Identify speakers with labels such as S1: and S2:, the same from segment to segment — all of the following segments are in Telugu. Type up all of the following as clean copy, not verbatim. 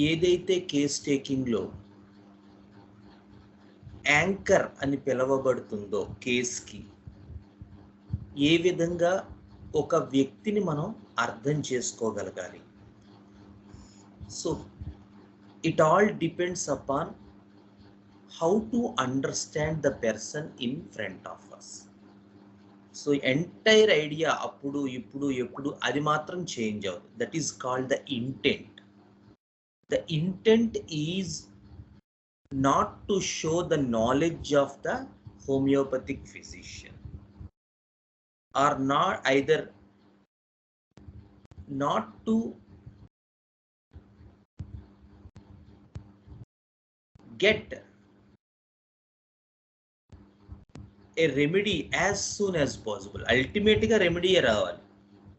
S1: ఏదైతే కేస్ టేకింగ్లో యాంకర్ అని పిలవబడుతుందో కేస్కి, ఏ విధంగా ఒక వ్యక్తిని మనం అర్థం చేసుకోగలగాలి. So it all depends upon how to understand the person in front of us. So entire idea అప్పుడు ఇప్పుడు ఎప్పుడు అది మాత్రం చేంజ్ అవ్వదు. That is called the intent. The intent is not to show the knowledge of the homeopathic physician, or not either not to get a remedy as soon as possible. Ultimately a remedy రావాలి,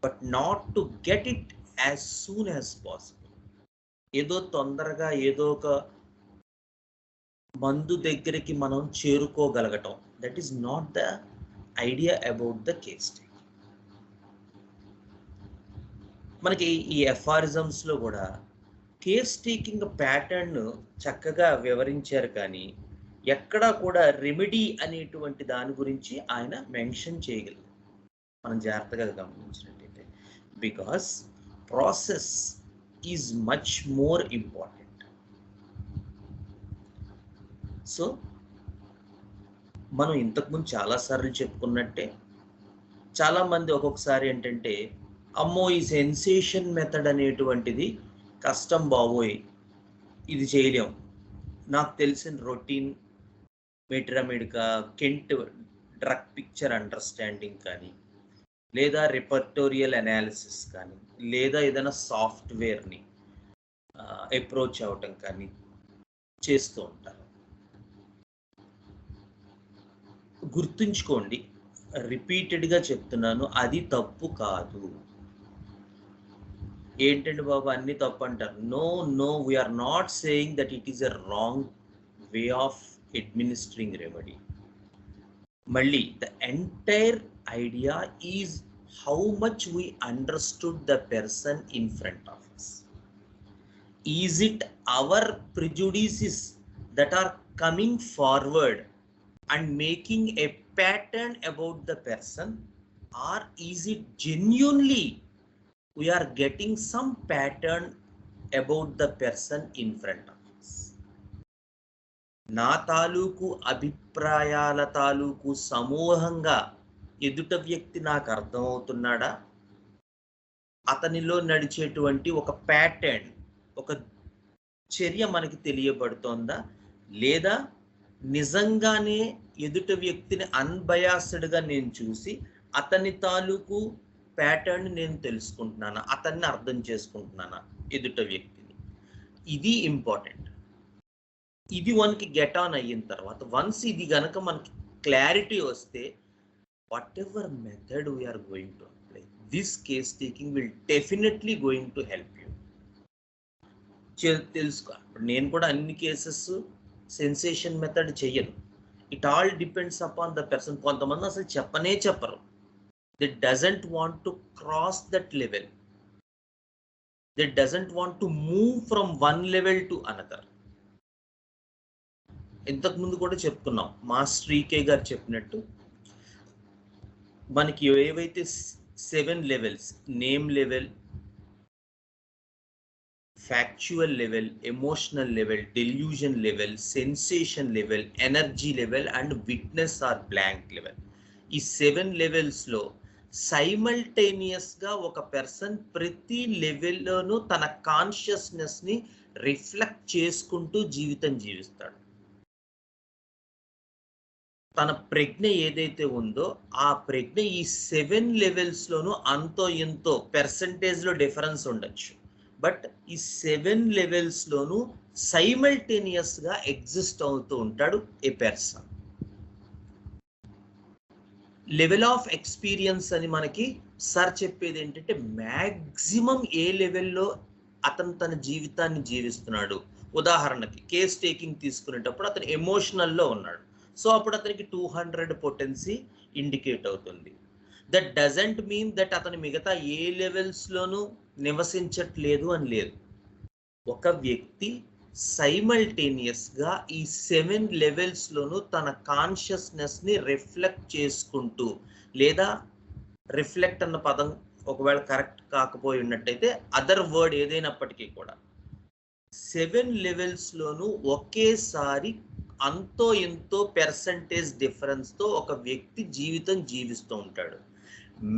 S1: but not to get it as soon as possible. ఏదో తొందరగా ఏదో ఒక మందు దగ్గరికి మనం చేరుకోగలగటం, that is not the idea about the case taking. మనకి ఈ ఎఫారిజమ్స్లో కూడా కేస్ టేకింగ్ ప్యాటర్న్ చక్కగా వివరించారు, కానీ ఎక్కడా కూడా రెమెడీ అనేటువంటి దాని గురించి ఆయన మెన్షన్ చేయగలరు. మనం జాగ్రత్తగా గమనించినట్టయితే, because process is much more important. So మనం ఇంతకుముందు చాలాసార్లు చెప్పుకున్నట్టే, చాలామంది ఒక్కొక్కసారి ఏంటంటే, అమ్మో ఈ సెన్సేషన్ మెథడ్ అనేటువంటిది కష్టం బాబోయ్, ఇది చేయలేం, నాకు తెలిసిన routine materia medica Kent drug picture understanding కానీ, లేదా రిపర్టోరియల్ అనాలిసిస్ కానీ, లేదా ఏదైనా సాఫ్ట్వేర్ని అప్రోచ్ అవటం కానీ చేస్తూ ఉంటారు. గుర్తుంచుకోండి, రిపీటెడ్గా చెప్తున్నాను, అది తప్పు కాదు. ఏంటంటే బాబు అన్ని తప్పు అంటారు. No we're not saying that it is a wrong way of administering remedy. మళ్ళీ the entire idea is how much we understood the person in front of us. Is it our prejudices that are coming forward and making a pattern about the person, or is it genuinely we are getting some pattern about the person in front of us? నా తాలూకు అభిప్రాయాల తాలూకు సమూహంగా ఎదుట వ్యక్తి నాకు అర్థమవుతున్నాడా, అతనిలో నడిచేటువంటి ఒక ప్యాటర్న్, ఒక చర్య మనకి తెలియబడుతోందా, లేదా నిజంగానే ఎదుట వ్యక్తిని అన్బయాస్డ్గా నేను చూసి అతని తాలూకు ప్యాటర్న్ నేను తెలుసుకుంటున్నానా, అతన్ని అర్థం చేసుకుంటున్నానా ఎదుట వ్యక్తిని. ఇది ఇంపార్టెంట్. ఇది మనకి గెట్ ఆన్ అయిన తర్వాత, వన్స్ ఇది గనక మనకి క్లారిటీ వస్తే, whatever method we're going to apply, this case taking will definitely going to help you. తెలుసుకో. నేను కూడా అన్ని కేసెస్ సెన్సేషన్ మెథడ్ చెయ్యను. It all depends upon the person. కొంతమంది అసలు చెప్పనే చెప్పరు. They doesn't want to cross that level. They doesn't want to move from one level to another. ఇంతకుముందు కూడా చెప్పుకున్నాం, మా శ్రీకే గారు చెప్పినట్టు, మనకి ఏవైతే 7 levels, name level, factual level, emotional level, delusion level, sensation level, energy level and witness or blank level. ఈ 7 లెవెల్స్లో సైమల్టేనియస్గా ఒక పర్సన్ ప్రతి లెవెల్లోనూ తన కాన్షియస్నెస్ని రిఫ్లెక్ట్ చేసుకుంటూ జీవితం జీవిస్తాడు. తన ప్రజ్ఞ ఏదైతే ఉందో ఆ ప్రజ్ఞ ఈ 7 లెవెల్స్లోనూ అంతో ఎంతో పర్సంటేజ్లో డిఫరెన్స్ ఉండొచ్చు, బట్ ఈ 7 లెవెల్స్లోనూ సైమల్టేనియస్గా ఎగ్జిస్ట్ అవుతూ ఉంటాడు ఏ పర్సన్. లెవెల్ ఆఫ్ ఎక్స్పీరియన్స్ అని మనకి సార్ చెప్పేది ఏంటంటే, మ్యాక్సిమం ఏ లెవెల్లో అతను తన జీవితాన్ని జీవిస్తున్నాడు. ఉదాహరణకి కేస్ టేకింగ్ తీసుకునేటప్పుడు అతను ఎమోషనల్లో ఉన్నాడు, సో అప్పుడు అతనికి 200 పొటెన్సీ ఇండికేట్ అవుతుంది. దట్ డజంట్ మీన్ దట్ అతను మిగతా ఏ లెవెల్స్లోనూ నివసించట్లేదు అని లేదు. ఒక వ్యక్తి సైమల్టేనియస్గా ఈ 7 లెవెల్స్లోనూ తన కాన్షియస్నెస్ని రిఫ్లెక్ట్ చేసుకుంటూ, లేదా రిఫ్లెక్ట్ అన్న పదం ఒకవేళ కరెక్ట్ కాకపోయి ఉన్నట్టయితే అదర్ వర్డ్ ఏదైనప్పటికీ కూడా 7 లెవెల్స్లోనూ ఒకేసారి అంతో ఎంతో పెర్సెంటేజ్ డిఫరెన్స్తో ఒక వ్యక్తి జీవితం జీవిస్తూ ఉంటాడు.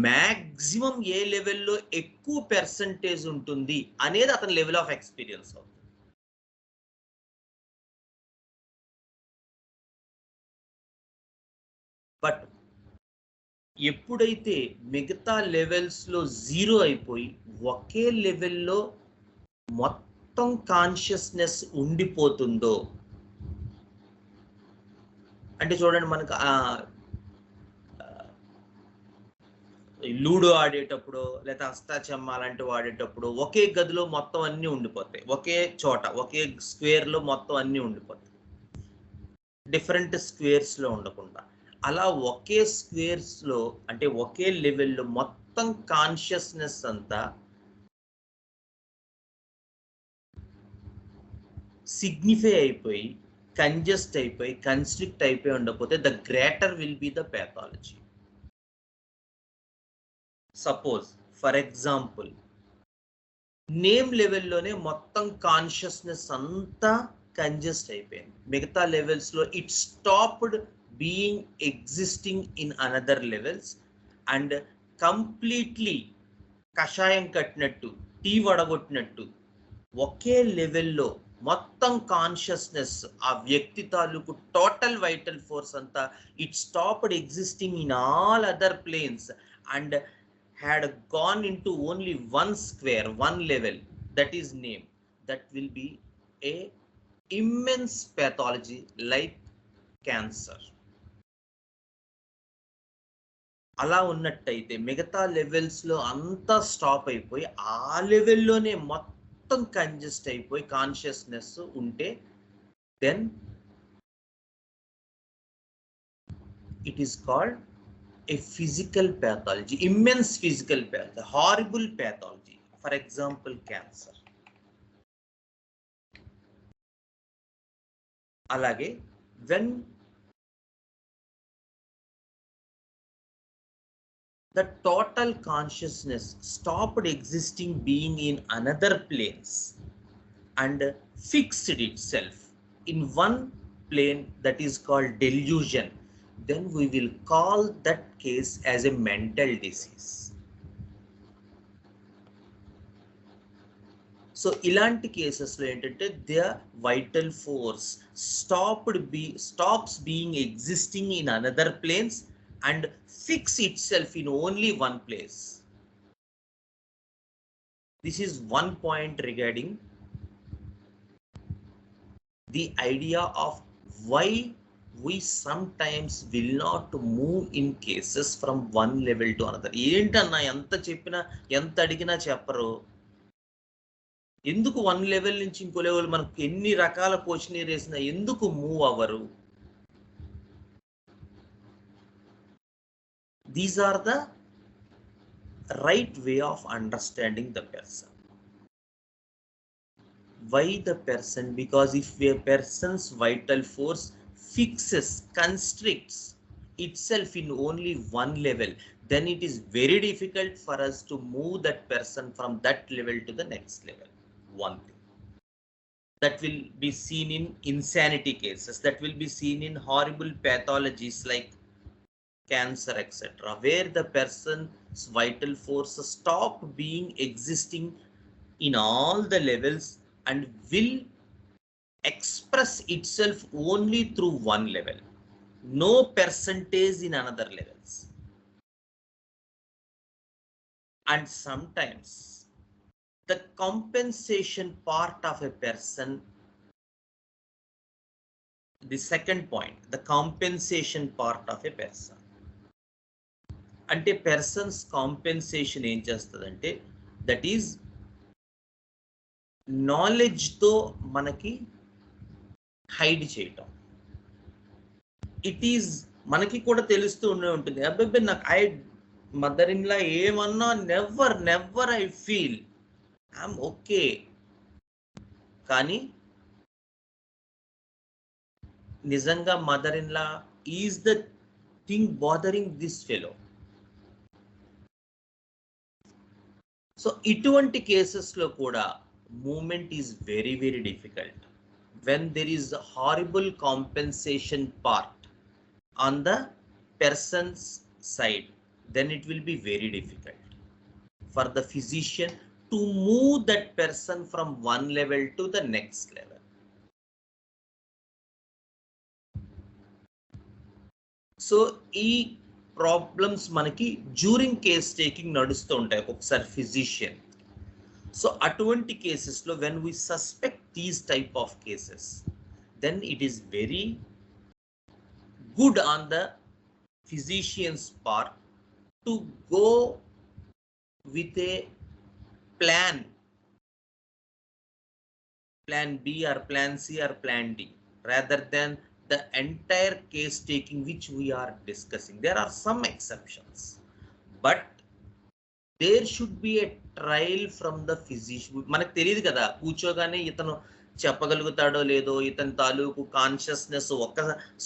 S1: మ్యాక్సిమం ఏ లెవెల్లో ఎక్కువ పెర్సెంటేజ్ ఉంటుంది అనేది అతని లెవెల్ ఆఫ్ ఎక్స్పీరియన్స్ అవుతుంది. బట్ ఎప్పుడైతే మిగతా లెవెల్స్లో 0 అయిపోయి ఒకే లెవెల్లో మొత్తం కాన్షియస్నెస్ ఉండిపోతుందో, అంటే చూడండి, మనకు లూడో ఆడేటప్పుడు లేదా అష్టాచమ్మ లాంటివి ఆడేటప్పుడు ఒకే గదిలో మొత్తం అన్నీ ఉండిపోతాయి, ఒకే చోట ఒకే స్క్వేర్లో మొత్తం అన్నీ ఉండిపోతాయి, డిఫరెంట్ స్క్వేర్స్లో ఉండకుండా. అలా ఒకే స్క్వేర్స్లో అంటే ఒకే లెవెల్లో మొత్తం కాన్షియస్నెస్ అంతా సిగ్నిఫై అయిపోయి, కంజెస్ట్ అయిపోయి, కన్స్ట్రిక్ట్ అయిపోయి ఉండకపోతే the greater will be the pathology. Suppose for example name లెవెల్లోనే మొత్తం కాన్షియస్నెస్ అంతా కంజెస్ట్ అయిపోయింది, మిగతా లెవెల్స్లో it stopped being existing in another levels and completely కషాయం కట్టినట్టు, టీ వడగొట్టినట్టు ఒకే లెవెల్లో మొత్తం కాన్షియస్నెస్, ఆ వ్యక్తి తాలూకు టోటల్ వైటల్ ఫోర్స్ అంతా it stopped existing in all other planes and had gone into only one square, one level, that is name. That will be a immense pathology like cancer. అలా ఉన్నట్టయితే మిగతా లెవెల్స్లో అంతా స్టాప్ అయిపోయి ఆ లెవెల్లోనే మొత్తం కంజెస్ట్ అయిపోయి కాన్షియస్నెస్ ఉంటే then it is called a physical pathology, immense physical pathology, horrible pathology, for example cancer. Alage when the total consciousness stopped existing being in another place and fixed itself in one plane, that is called delusion, then we will call that case as a mental disease. So ilanti cases lo entante the vital force stops being existing in another planes and fix itself in only one place. This is one point regarding the idea of why we sometimes will not move in cases from one level to another. ఏంటన్నా ఎంత చెప్పినా ఎంత అడిగినా చెప్పరు, ఎందుకు వన్ లెవెల్ నుంచి ఇంకో లెవెల్ మనకు ఎన్ని రకాల క్వశ్చన్ వేసినా ఎందుకు మూవ్ అవ్వరు? These are the right way of understanding the person. Why the person? Because if a person's vital force fixes, constricts itself in only one level, then it is very difficult for us to move that person from that level to the next level. One thing that will be seen in insanity cases, that will be seen in horrible pathologies like cancer, etc., where the person's vital force stop being existing in all the levels and will express itself only through one level, no percentage in another levels. And sometimes the compensation part of a person, the second point, the compensation part of a person, ante person's compensation em chestadante, that is knowledge తో మనకి హైడ్ చేయటం. ఇట్ ఈజ్ మనకి కూడా తెలుస్తూ ఉంటుంది, అబ్బాయి నాకు మదర్ ఇన్ లా ఏమన్నా never I feel I'm okay. కానీ నిజంగా mother in law is the thing bothering this fellow. So ఇటువంటి కేసెస్లో కూడా moment is very very difficult. When there is horrible compensation part on the person's side, then it will be very difficult for the physician to move that person from one level to the next level. So ఈ ప్రాబ్లమ్స్ మనకి డ్యూరింగ్ కేస్ టేకింగ్ నడుస్తూ ఉంటాయి ఒకసారి ఫిజిషియన్. సో అటువంటి కేసెస్లో when we suspect these type of cases, then it is very good on the physician's part to go with a plan B or plan C or plan D, rather than the entire case taking which we are discussing. There are some exceptions, but there should be a trial from the physician. మనకు తెలియదు కదా, కూర్చోగానే ఇతను చెప్పగలుగుతాడో లేదో, ఇతని తాలూకు కాన్షియస్నెస్ ఒక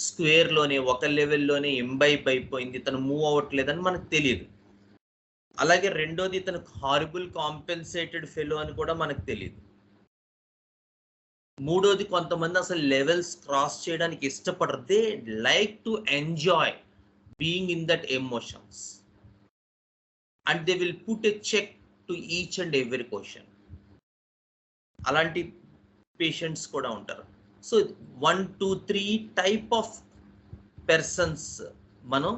S1: స్క్వేర్లోనే ఒక లెవెల్లోనే ఎంబైబ్ అయిపోయింది, ఇతను మూవ్ అవ్వట్లేదని మనకు తెలియదు. అలాగే రెండోది, ఇతను హారిబుల్ కాంపెన్సేటెడ్ ఫెలో అని కూడా మనకు తెలియదు. మూడోది, కొంతమంది అసలు లెవెల్స్ క్రాస్ చేయడానికి ఇష్టపడరు. They like to enjoy being in that emotions and they will put a check to each and every question. అలాంటి పేషెంట్స్ కూడా ఉంటారు. సో 1, 2, 3 టైప్ ఆఫ్ పర్సన్స్ మనం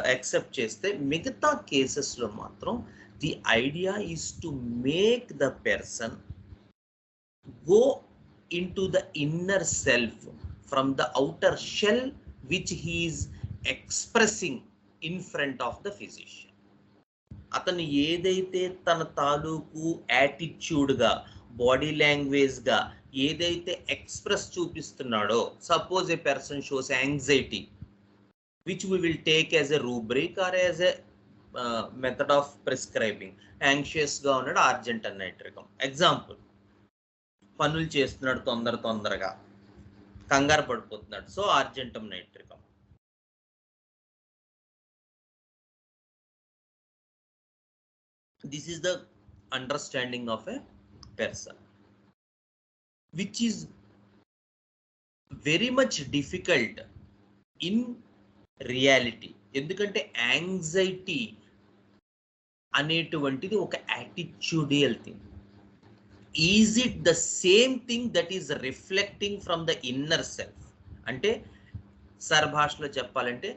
S1: యాక్సెప్ట్ చేస్తే, మిగతా కేసెస్లో మాత్రం the idea is to make the person go into the inner self from the outer shell which he is expressing in front of the physician. అతను ఏదైతే తన తాలూకు యాటిట్యూడ్గా, బాడీ లాంగ్వేజ్గా ఏదైతే ఎక్స్ప్రెస్ చూపిస్తున్నాడో, suppose a person shows anxiety which we will take as a rubric or as a method of prescribing. యాంగ్షియస్గా ఉన్నాడు, ఆర్జెంటన్ నైట్రికం. ఎగ్జాంపుల్, పనులు చేస్తున్నాడు తొందరగా, కంగారు పడిపోతున్నాడు, so argentum nitricum. This is the understanding of a person, which is very much difficult in reality. ఎందుకంటే యాంగ్జైటీ అనేటువంటిది ఒక attitudinal thing. Is it the same thing that is reflecting from the inner self? అంటే సార్ భాషలో చెప్పాలంటే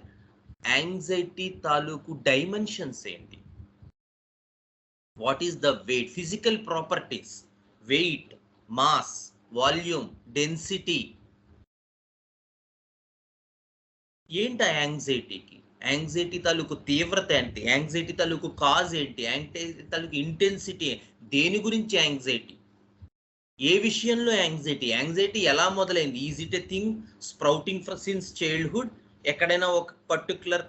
S1: యాంగ్జైటీ తాలూకు డైమెన్షన్స్ ఏంటి? What is the weight, physical properties, weight, mass, volume, density. ఏంటి యాంగ్జైటీకి? యాంగ్జైటీ తాలూకు తీవ్రత ఏంటి? యాంగ్జైటీ తాలూకు కాజ్ ఏంటి? యాంగ్జైటీ తాలూకు ఇంటెన్సిటీ, దేని గురించి యాంగ్జైటీ? ఏ విషయంలో యాంగ్జైటీ? యాంగ్జైటీ ఎలా మొదలైంది? Is it a thing sprouting from since childhood? ఎక్కడైనా ఒక పర్టికులర్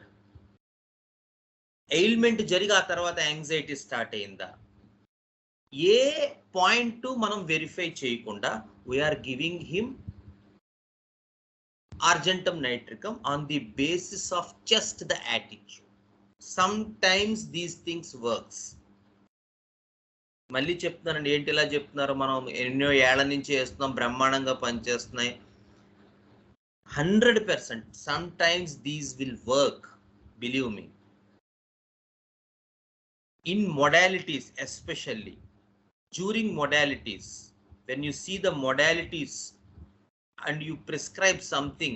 S1: ఎయిల్మెంట్ జరిగి ఆ తర్వాత యాంగ్జైటీ స్టార్ట్ అయిందా? ఏ పాయింట్ మనం వెరిఫై చేయకుండా we're giving him argentum nitricum on the basis of just the attitude. Sometimes these things works. మళ్ళీ చెప్తున్నానండి, ఏంటి ఇలా చెప్తున్నారు? మనం ఎన్నో ఏళ్ల నుంచి చేస్తున్నాం, బ్రహ్మాండంగా పనిచేస్తున్నాయి. 100% sometimes these will work, believe me. In modalities, especially during modalities, when you see the modalities and you prescribe something,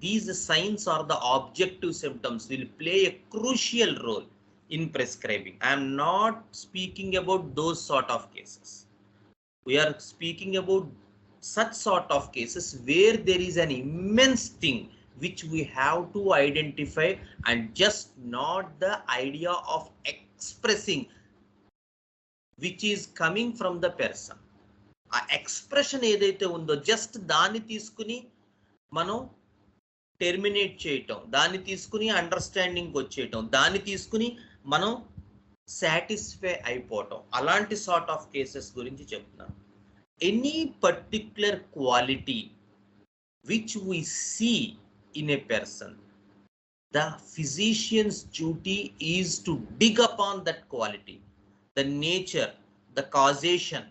S1: these signs or the objective symptoms will play a crucial role in prescribing. I am not speaking about those sort of cases. We are speaking about such sort of cases where there is an immense thing which we have to identify, and just not the idea of expressing which is coming from the person. ఆ ఎక్స్ప్రెషన్ ఏదైతే ఉందో జస్ట్ దాన్ని తీసుకుని మనం టెర్మినేట్ చేయటం, దాన్ని తీసుకుని అండర్స్టాండింగ్కి వచ్చేయటం, దాన్ని తీసుకుని మనం సాటిస్ఫై అయిపోవటం, అలాంటి సార్ట్ ఆఫ్ కేసెస్ గురించి చెప్తున్నాను. any particular quality which we see in a person, the physician's duty is to dig upon that quality, the nature, the causation,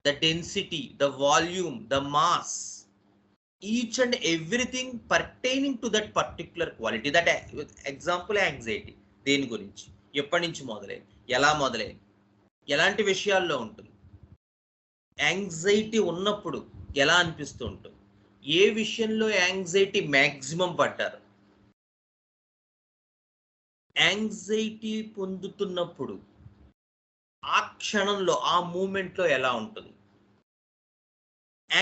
S1: the density, the volume, the mass, each and everything pertaining to that particular quality. That example anxiety, దేని గురించి, ఎప్పటి నుంచి మొదలైంది, ఎలా మొదలైంది, ఎలాంటి విషయాల్లో ఉంటుంది, యాంగ్జైటీ ఉన్నప్పుడు ఎలా అనిపిస్తూ ఉంటుంది, ఏ విషయంలో యాంగ్జైటీ మ్యాక్సిమం పడ్డారు, యాంగ్జైటీ పొందుతున్నప్పుడు ఆ క్షణంలో ఆ మూమెంట్లో ఎలా ఉంటుంది,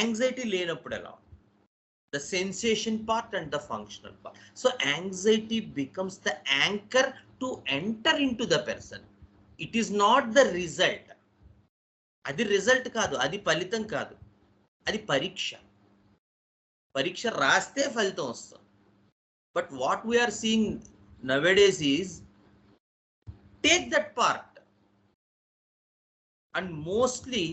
S1: యాంగ్జైటీ లేనప్పుడు ఎలా ఉంటుంది, the sensation part and the functional part. So anxiety becomes the anchor to enter into the person. It is not the result. అది రిజల్ట్ కాదు, అది ఫలితం కాదు, అది పరీక్ష. పరీక్ష రాస్తే ఫలితం వస్తుంది. But what we're seeing nowadays is take that part and mostly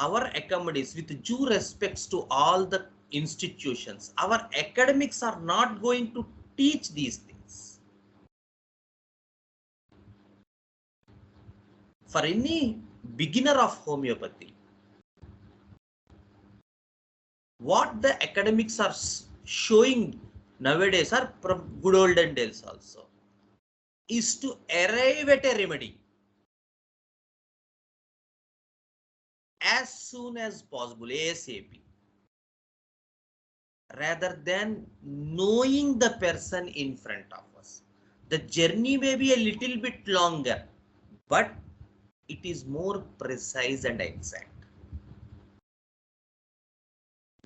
S1: our academics, with due respects to all the institutions, our academics are not going to teach these things. For any beginner of homeopathy, what the academics are showing nowadays, are from good olden days also, is to arrive at a remedy as soon as possible, ASAP, rather than knowing the person in front of us. The journey may be a little bit longer, but it is more precise and exact.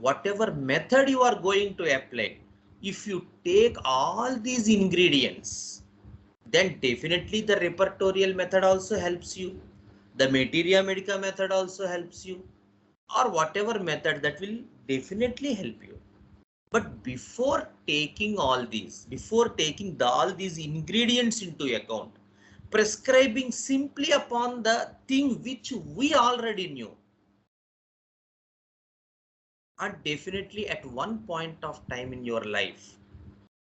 S1: Whatever method you are going to apply, if you take all these ingredients, then definitely the repertorial method also helps you. The materia medica method also helps you, or whatever method that will definitely help you. But before taking all these, before taking all these ingredients into account, prescribing simply upon the thing which we already knew, and definitely at one point of time in your life,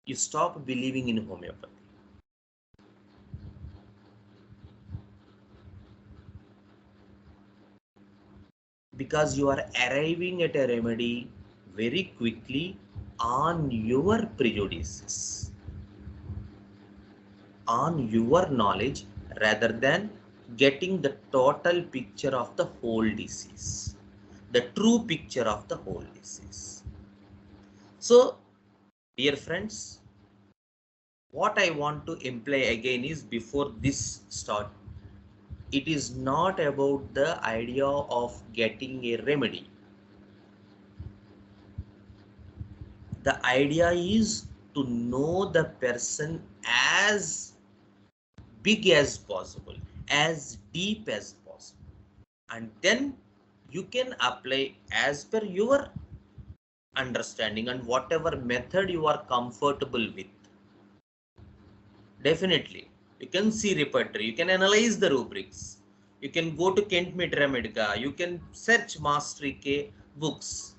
S1: you stop believing in homeopathy. Because you are arriving at a remedy very quickly on your prejudices, on your knowledge, rather than getting the total picture of the whole disease, the true picture of the whole disease. So, dear friends, what I want to imply again is, before this start, it is not about the idea of getting a remedy. The idea is to know the person as big as possible, as deep as possible, and then you can apply as per your understanding and whatever method you are comfortable with. Definitely, you can see repertory, you can analyze the rubrics, you can go to Kent Materia Medica, you can search Mastery K books.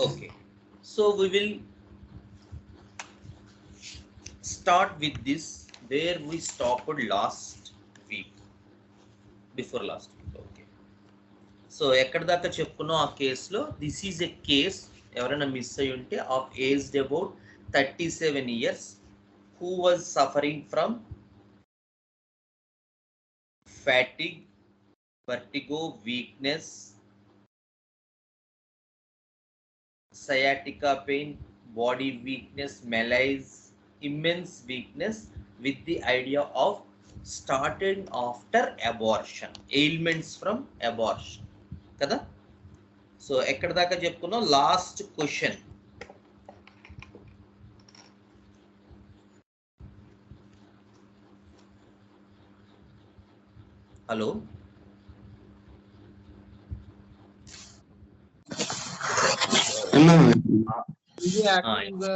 S1: Okay, so we will start with this where we stopped last week, before last week. Okay, so ఎక్కడ దాకా చెప్పుకున్నాం ఆ కేసులో, దిస్ ఈజ్ ఎ కేస్, ఎవరైనా మిస్ అయ్యి ఉంటే, of aged about 37 years, who was suffering from fatigue, vertigo, weakness, sciatica pain, body weakness, malaise, immense weakness, with the idea of starting after abortion, ailments from abortion కదా. సో ఎక్కడ దాకా చెప్పుకున్నాం, లాస్ట్ క్వశ్చన్. హలో
S2: ఇది యాక్టివ్గా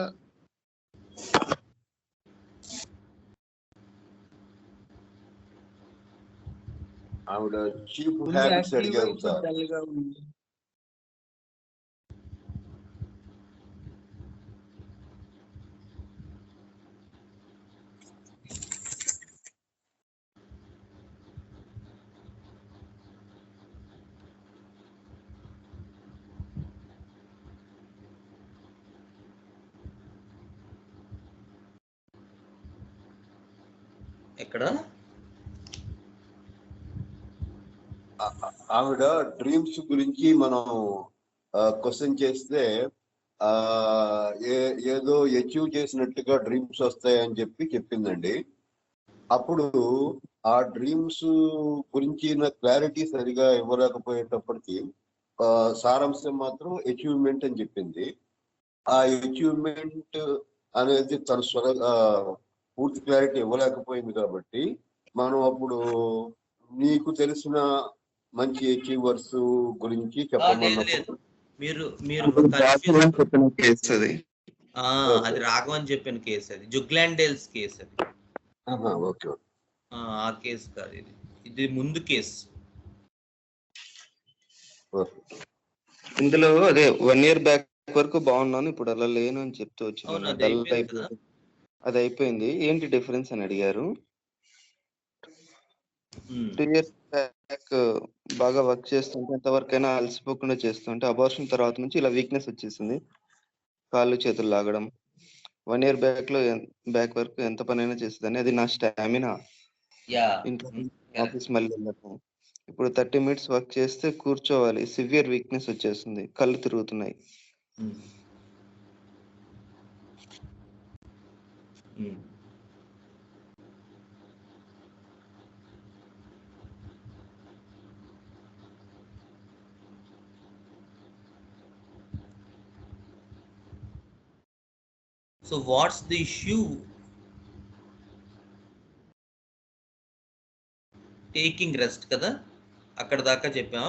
S3: ఆవిడ చీప్ హ్యాబిట్స్ అడిగారు సార్.
S2: డల్గా ఉంది.
S1: ఎక్కడ
S3: ఆవిడ డ్రీమ్స్ గురించి మనం క్వశ్చన్ చేస్తే ఏదో అచీవ్ చేసినట్టుగా డ్రీమ్స్ వస్తాయని చెప్పిందండి. అప్పుడు ఆ డ్రీమ్స్ గురించి క్లారిటీ సరిగా ఇవ్వలేకపోయేటప్పటికి సారాంశం మాత్రం అచీవ్మెంట్ అని చెప్పింది. ఆ అచీవ్మెంట్ అనేది తన పూర్తి క్లారిటీ ఇవ్వలేకపోయింది కాబట్టి మనం అప్పుడు నీకు తెలిసిన మంచి అచీవర్స్ గురించి చెప్పమన్నప్పుడు
S1: మీరు
S4: చెప్పిన కేసు అది
S1: అది రాఘవన్ చెప్పిన కేసు, అది జుగ్లాండేల్స్ కేసు అది.
S3: ఓకే,
S1: ఆ కేసు కాదు ఇది, ఇది ముందు కేసు.
S4: ఇందులో అదే 1 year బ్యాక్ వరకు బాగున్నాను, ఇప్పుడు అలా లేను అని చెప్తూ వచ్చింది. డల్ అయిపోయింది, అది అయిపోయింది. ఏంటి డిఫరెన్స్ అని అడిగారు. 2 years బ్యాక్ బాగా వర్క్ చేస్తుంటే ఎంతవరకైనా అలసిపోకుండా చేస్తుంటే అబార్షన్ తర్వాత నుంచి ఇలా వీక్నెస్ వచ్చేసింది, కాళ్ళు చేతులు లాగడం. 1 year బ్యాక్ వరకు ఎంత పనైనా చేసేదాన్ని, అది నా స్టామినా. ఆఫీస్ మళ్ళీ వెళ్ళటం. ఇప్పుడు 30 minutes వర్క్ చేస్తే కూర్చోవాలి, సివియర్ వీక్నెస్ వచ్చేస్తుంది, కళ్ళు తిరుగుతున్నాయి.
S1: So what's the issue? Taking rest కదా, అక్కడ దాకా చెప్పాం.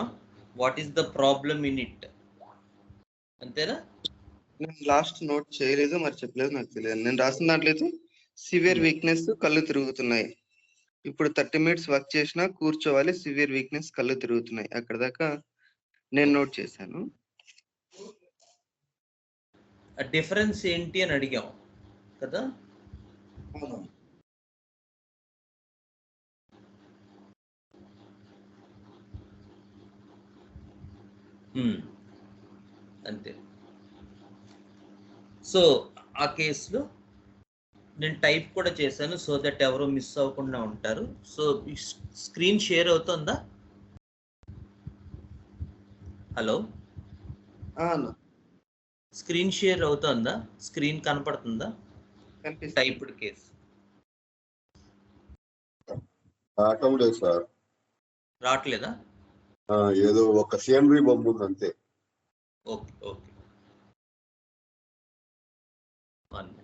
S1: What is the problem in it, అంతేనా?
S4: నేను లాస్ట్ నోట్ చేయలేదు, మరి చెప్పలేదు, నాకు తెలియదు. నేను రాసిన దాంట్లో అయితే సివియర్ వీక్నెస్, కళ్ళు తిరుగుతున్నాయి. ఇప్పుడు 30 minutes వర్క్ చేసినా కూర్చోవాలి, సివియర్ వీక్నెస్, కళ్ళు తిరుగుతున్నాయి. అక్కడ దాకా నేను నోట్ చేశాను.
S1: డిఫరెన్స్ ఏంటి అని అడిగాం కదా. అంతే. సో ఆ కేసులో నేను టైప్ కూడా చేశాను, సో దట్ ఎవరు మిస్ అవ్వకుండా ఉంటారు. సో స్క్రీన్ షేర్ అవుతుందా? హలో, స్క్రీన్ షేర్ అవుతుందా? స్క్రీన్ కనపడుతుందా? టైప్డ్ కేసు
S3: సార్
S1: రావట్లేదా?
S3: ఏదో ఒక సీనరీ బొమ్మ ఉంది అంతే.
S1: Okay okay, 1 minute.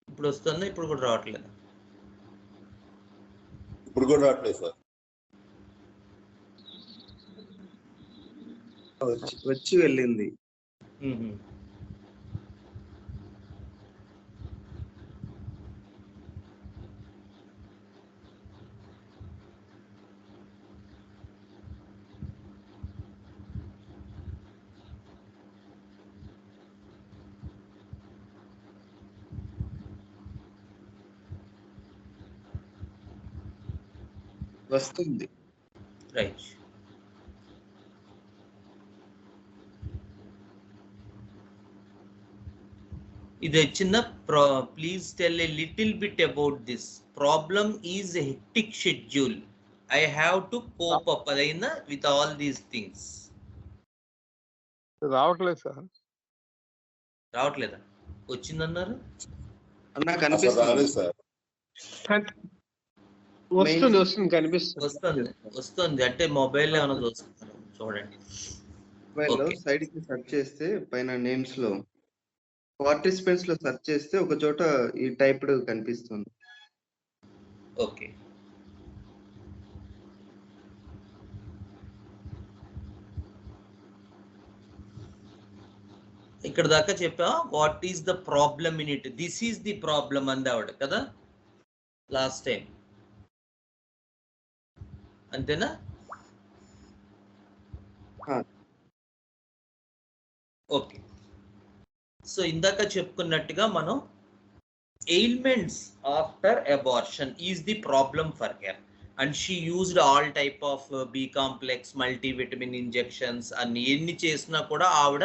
S1: ఇప్పుడు వస్తుందా? ఇప్పుడు కూడా రావట్లేదు.
S3: ఇప్పుడు కూడా రావట్లేదు సార్.
S4: వచ్చి వెళ్ళింది. వస్తుంది.
S1: రైట్. ఇది చిన్న please tell a little bit about this problem is a hectic schedule I have to cope up అదైనా విత్ ఆల్ దీస్ థింగ్స్.
S2: రావట్లేదు సార్.
S1: రావట్లేదా? వచ్చిందన్నారు.
S4: నాకు
S3: అసలు
S4: అనిపిస్తుంది
S3: రాలేదు సార్.
S2: వస్తుంది కనిపిస్తుంది.
S1: వస్తుంది అంటే మొబైల్ ఏమైనా చూస్తున్నారు చూడండి.
S4: మొబైల్లో
S1: Okay.
S4: సైడ్ కి సెర్చ్ చేస్తే పైన నేమ్స్ లో పార్టిసిపెంట్స్ లో సెర్చ్ చేస్తే ఒక చోట ఈ టైప్డ్ కనిపిస్తుంది.
S1: ఓకే, ఇక్కడ దాకా చెప్పా. What is the problem in it, this is the problem అంది ఆవిడ కదా లాస్ట్ టైం, అంతేనా? ఓకే, సో ఇందాక చెప్పుకున్నట్టుగా మనం ailments after abortion is the problem for her and she used all type of B complex multivitamin injections అన్ని ఎన్ని చేసినా కూడా ఆవిడ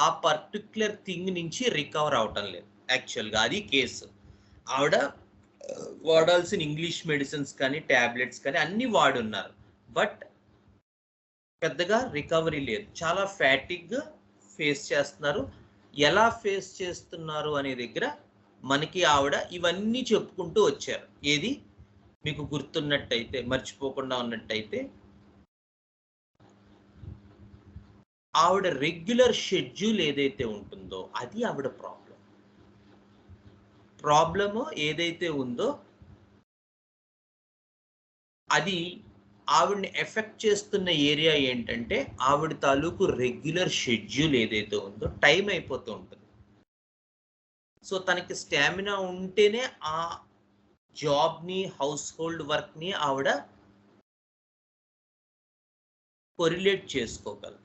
S1: ఆ పర్టిక్యులర్ థింగ్ నుంచి రికవర్ అవటం లేదు. యాక్చువల్గా అది కేసు. ఆవిడ వాడాల్సిన ఇంగ్లీష్ మెడిసిన్స్ కానీ ట్యాబ్లెట్స్ కానీ అన్ని వాడున్నారు, బట్ పెద్దగా రికవరీ లేదు. చాలా ఫ్యాటిక్గా ఫేస్ చేస్తున్నారు. ఎలా ఫేస్ చేస్తున్నారు అనే దగ్గర మనకి ఆవిడ ఇవన్నీ చెప్పుకుంటూ వచ్చారు. ఏది మీకు గుర్తున్నట్టయితే, మర్చిపోకుండా ఉన్నట్టయితే, ఆవిడ రెగ్యులర్ షెడ్యూల్ ఏదైతే ఉంటుందో అది ఆవిడ ప్రాబ్లము ఏదైతే ఉందో అది ఆవిడని ఎఫెక్ట్ చేస్తున్న ఏరియా ఏంటంటే ఆవిడ తాలూకు రెగ్యులర్ షెడ్యూల్ ఏదైతే ఉందో టైం అయిపోతూ ఉంటుంది. సో తనకి స్టామినా ఉంటేనే ఆ జాబ్ని హౌస్ హోల్డ్ వర్క్ని ఆవిడ కొరిలేట్ చేసుకోగలరు.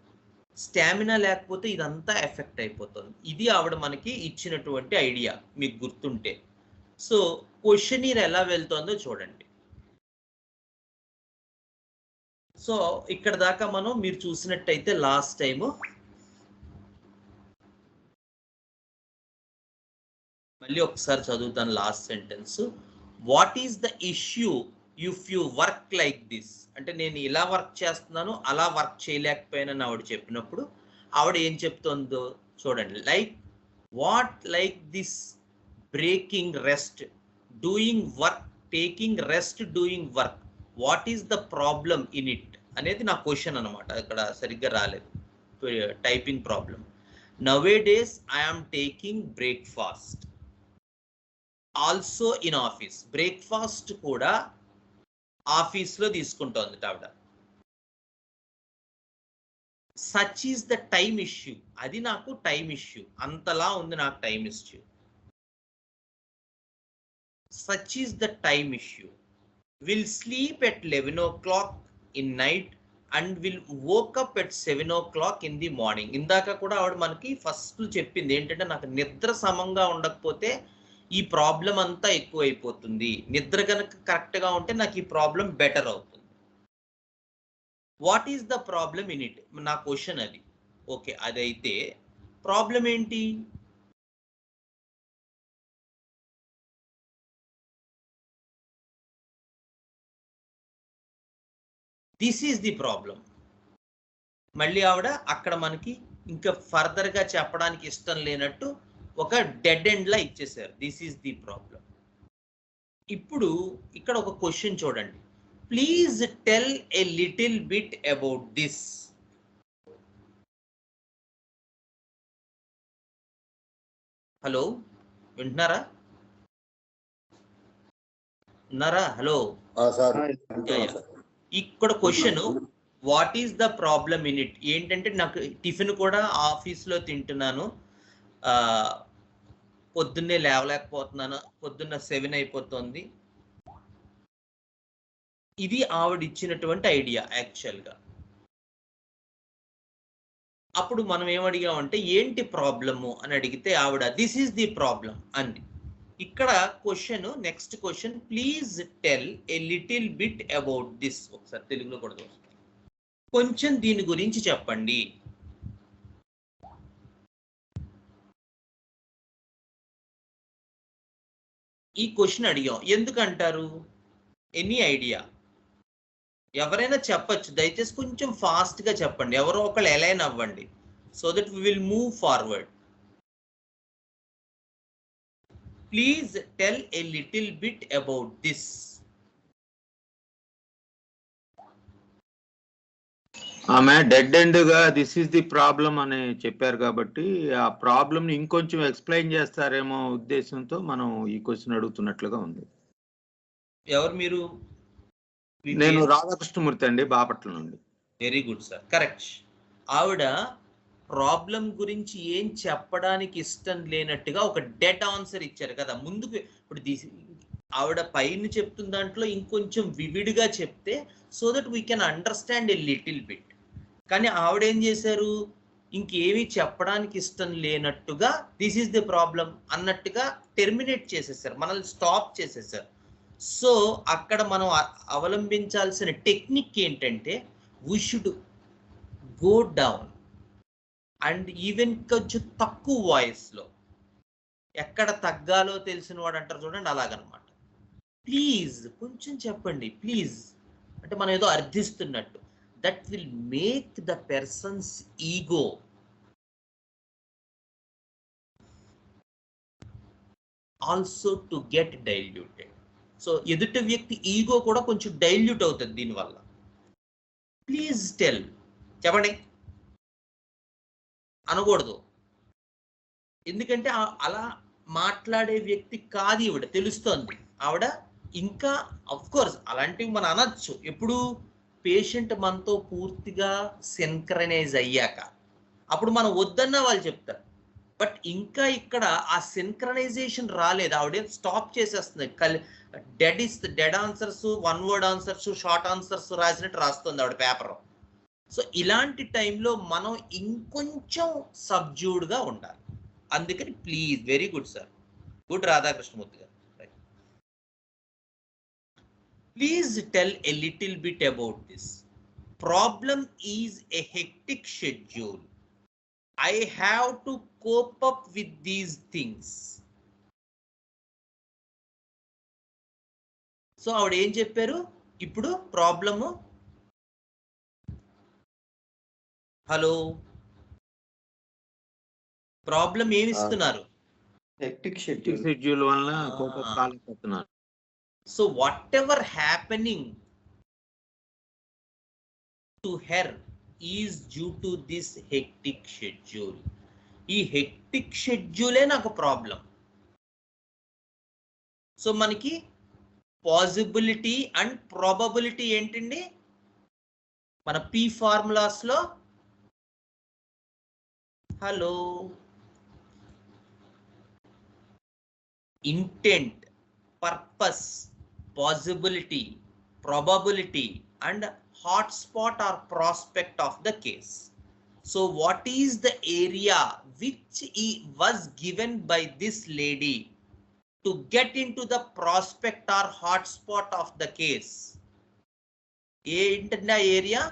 S1: స్టామినా లేకపోతే ఇదంతా ఎఫెక్ట్ అయిపోతుంది. ఇది ఆవిడ మనకి ఇచ్చినటువంటి ఐడియా మీకు గుర్తుంటే. సో క్వశ్చనీర్ ఎలా వెళ్తుందో చూడండి. సో ఇక్కడ దాకా మనం మీరు చూసినట్టయితే లాస్ట్ టైము మళ్ళీ ఒకసారి చదువుతాను last sentence. What is the issue if you work like this, అంటే నేను ఇలా వర్క్ చేస్తున్నాను అలా వర్క్ చేయలేకపోయానని ఆవిడ చెప్పినప్పుడు ఆవిడ ఏం చెప్తుందో చూడండి. Like this breaking rest doing work taking rest doing work what is the problem in it అనేది నా క్వశ్చన్ అనమాట. ఇక్కడ సరిగ్గా రాలేదు typing problem. Nowadays I'm taking breakfast also in office, breakfast కూడా ఆఫీస్లో తీసుకుంటోంది ఆవిడ. Such is the time issue, అది నాకు టైం ఇష్యూ, అంతలా ఉంది నాకు time issue. Such is the time issue, will sleep at 11 o'clock in night and will woke up at 7 o'clock in the morning. ఇందాక కూడా ఆవిడ మనకి ఫస్ట్ చెప్పింది ఏంటంటే నాకు నిద్ర సమంగా ఉండకపోతే ఈ ప్రాబ్లం అంతా ఎక్కువ అయిపోతుంది, నిద్ర కనుక కరెక్ట్గా ఉంటే నాకు ఈ ప్రాబ్లం బెటర్ అవుతుంది. What is the problem in it నా క్వశ్చన్ అది. ఓకే, అదైతే ప్రాబ్లం ఏంటి? This is the problem. మళ్ళీ ఆవిడ అక్కడ మనకి ఇంకా ఫర్దర్గా చెప్పడానికి ఇష్టం లేనట్టు ఒక డెడ్ ఎండ్లా ఇచ్చేసారు. This is the problem. ఇప్పుడు ఇక్కడ ఒక క్వశ్చన్ చూడండి. Please tell a little bit about this. Hello, వింటున్నారా? ఉన్నారా? హలో, ఇక్కడ question what is the problem in it ఏంటంటే నాకు టిఫిన్ కూడా ఆఫీస్లో తింటున్నాను, పొద్దున్నే లేవలేకపోతున్నాను, పొద్దున్న 7 అయిపోతుంది. ఇది ఆవిడ ఇచ్చినటువంటి ఐడియా యాక్చువల్గా. అప్పుడు మనం ఏమడిగామంటే ఏంటి ప్రాబ్లము అని అడిగితే ఆవిడ దిస్ ఈస్ ది ప్రాబ్లం అంది. ఇక్కడ question, next question, please tell a little bit about this. ఒకసారి తెలుగులో కూడా చూస్తాం. కొంచెం దీని గురించి చెప్పండి. ఈ క్వశ్చన్ అడిగాం ఎందుకంటారు? Any idea? ఎవరైనా చెప్పచ్చు, దయచేసి కొంచెం ఫాస్ట్ గా చెప్పండి, ఎవరో ఒకళ్ళు అలైన్ అవ్వండి, so that we will move forward. Please tell a little bit about this.
S5: ఆమె డెడ్ ఎండ్ గా దిస్ ఈస్ ది ప్రాబ్లం అని చెప్పారు కాబట్టి ఆ ప్రాబ్లం ని ఇంకొంచెం ఎక్స్ప్లెయిన్ చేస్తారేమో ఉద్దేశంతో మనం ఈ క్వశ్చన్ అడుగుతున్నట్లుగా ఉంది.
S1: ఎవరు మీరు?
S5: నేను రాధాకృష్ణమూర్తి అండి, బాపట్ల నుండి.
S1: Very good sir, correct. ఆవిడ ప్రాబ్లం గురించి ఏం చెప్పడానికి ఇష్టం లేనట్టుగా ఒక డెడ్ ఆన్సర్ ఇచ్చారు కదా ముందుకు. ఇప్పుడు ఆవిడ పైన చెప్తున్న దాంట్లో ఇంకొంచెం వివిడ్గా చెప్తే so that we can understand a little bit. కానీ ఆవిడ ఏం చేశారు, ఇంకేమీ చెప్పడానికి ఇష్టం లేనట్టుగా దిస్ ఈస్ ది ప్రాబ్లం అన్నట్టుగా టెర్మినేట్ చేసేసారు, మనల్ని స్టాప్ చేసేసారు. సో అక్కడ మనం అవలంబించాల్సిన టెక్నిక్ ఏంటంటే we should go down and even కొంచెం తక్కువ వాయిస్లో, ఎక్కడ తగ్గాలో తెలిసిన వాడు అంటారు చూడండి, అలాగనమాట. ప్లీజ్ కొంచెం చెప్పండి ప్లీజ్ అంటే మనం ఏదో అర్థిస్తున్నట్టు. That will make the person's ego also to get diluted. So ఎదుటి వ్యక్తి ఈగో కూడా కొంచెం డైల్యూట్ అవుతుంది దీనివల్ల. ప్లీజ్ టెల్, చెప్పండి అనకూడదు, ఎందుకంటే అలా మాట్లాడే వ్యక్తి కాదు ఈవిడ, తెలుస్తోంది ఆవిడ. ఇంకా అఫ్ కోర్స్ అలాంటివి మనం అనొచ్చు ఎప్పుడు, పేషెంట్ మనతో పూర్తిగా సిన్క్రనైజ్ అయ్యాక. అప్పుడు మనం వద్దన్నా వాళ్ళు చెప్తారు. బట్ ఇంకా ఇక్కడ ఆ సిన్క్రనైజేషన్ రాలేదు, ఆవిడ స్టాప్ చేసేస్తుంది. Dead answers, one word answers, short answers రాసినట్టు రాస్తుంది ఆవిడ పేపర్. సో ఇలాంటి టైంలో మనం ఇంకొంచెం సబ్జ్యూడ్గా ఉండాలి. అందుకని please, very good sir, good Radhakrishnamurthy garu. Please tell a little bit about this. Problem is a hectic schedule. I have to cope up with these things. So ఆవిడ ఏం చెప్పారు ఇప్పుడు ప్రాబ్లము? హలో, ప్రాబ్లం ఏమి ఇస్తున్నారు?
S4: హెక్టిక్
S5: షెడ్యూల్ వల్ల కోపం కాలేకపోతున్నారు.
S1: So whatever happening to her is due to this hectic schedule. ఈ హెక్టిక్ షెడ్యూలే నాకు ప్రాబ్లం. సో మనకి పాసిబిలిటీ అండ్ ప్రాబబిలిటీ ఏంటండి మన పి ఫార్ములాస్లో? Hello, intent, purpose, possibility, probability and hotspot or prospect of the case. So what is the area which was given by this lady to get into the prospect or hotspot of the case? ఏంటంటే area?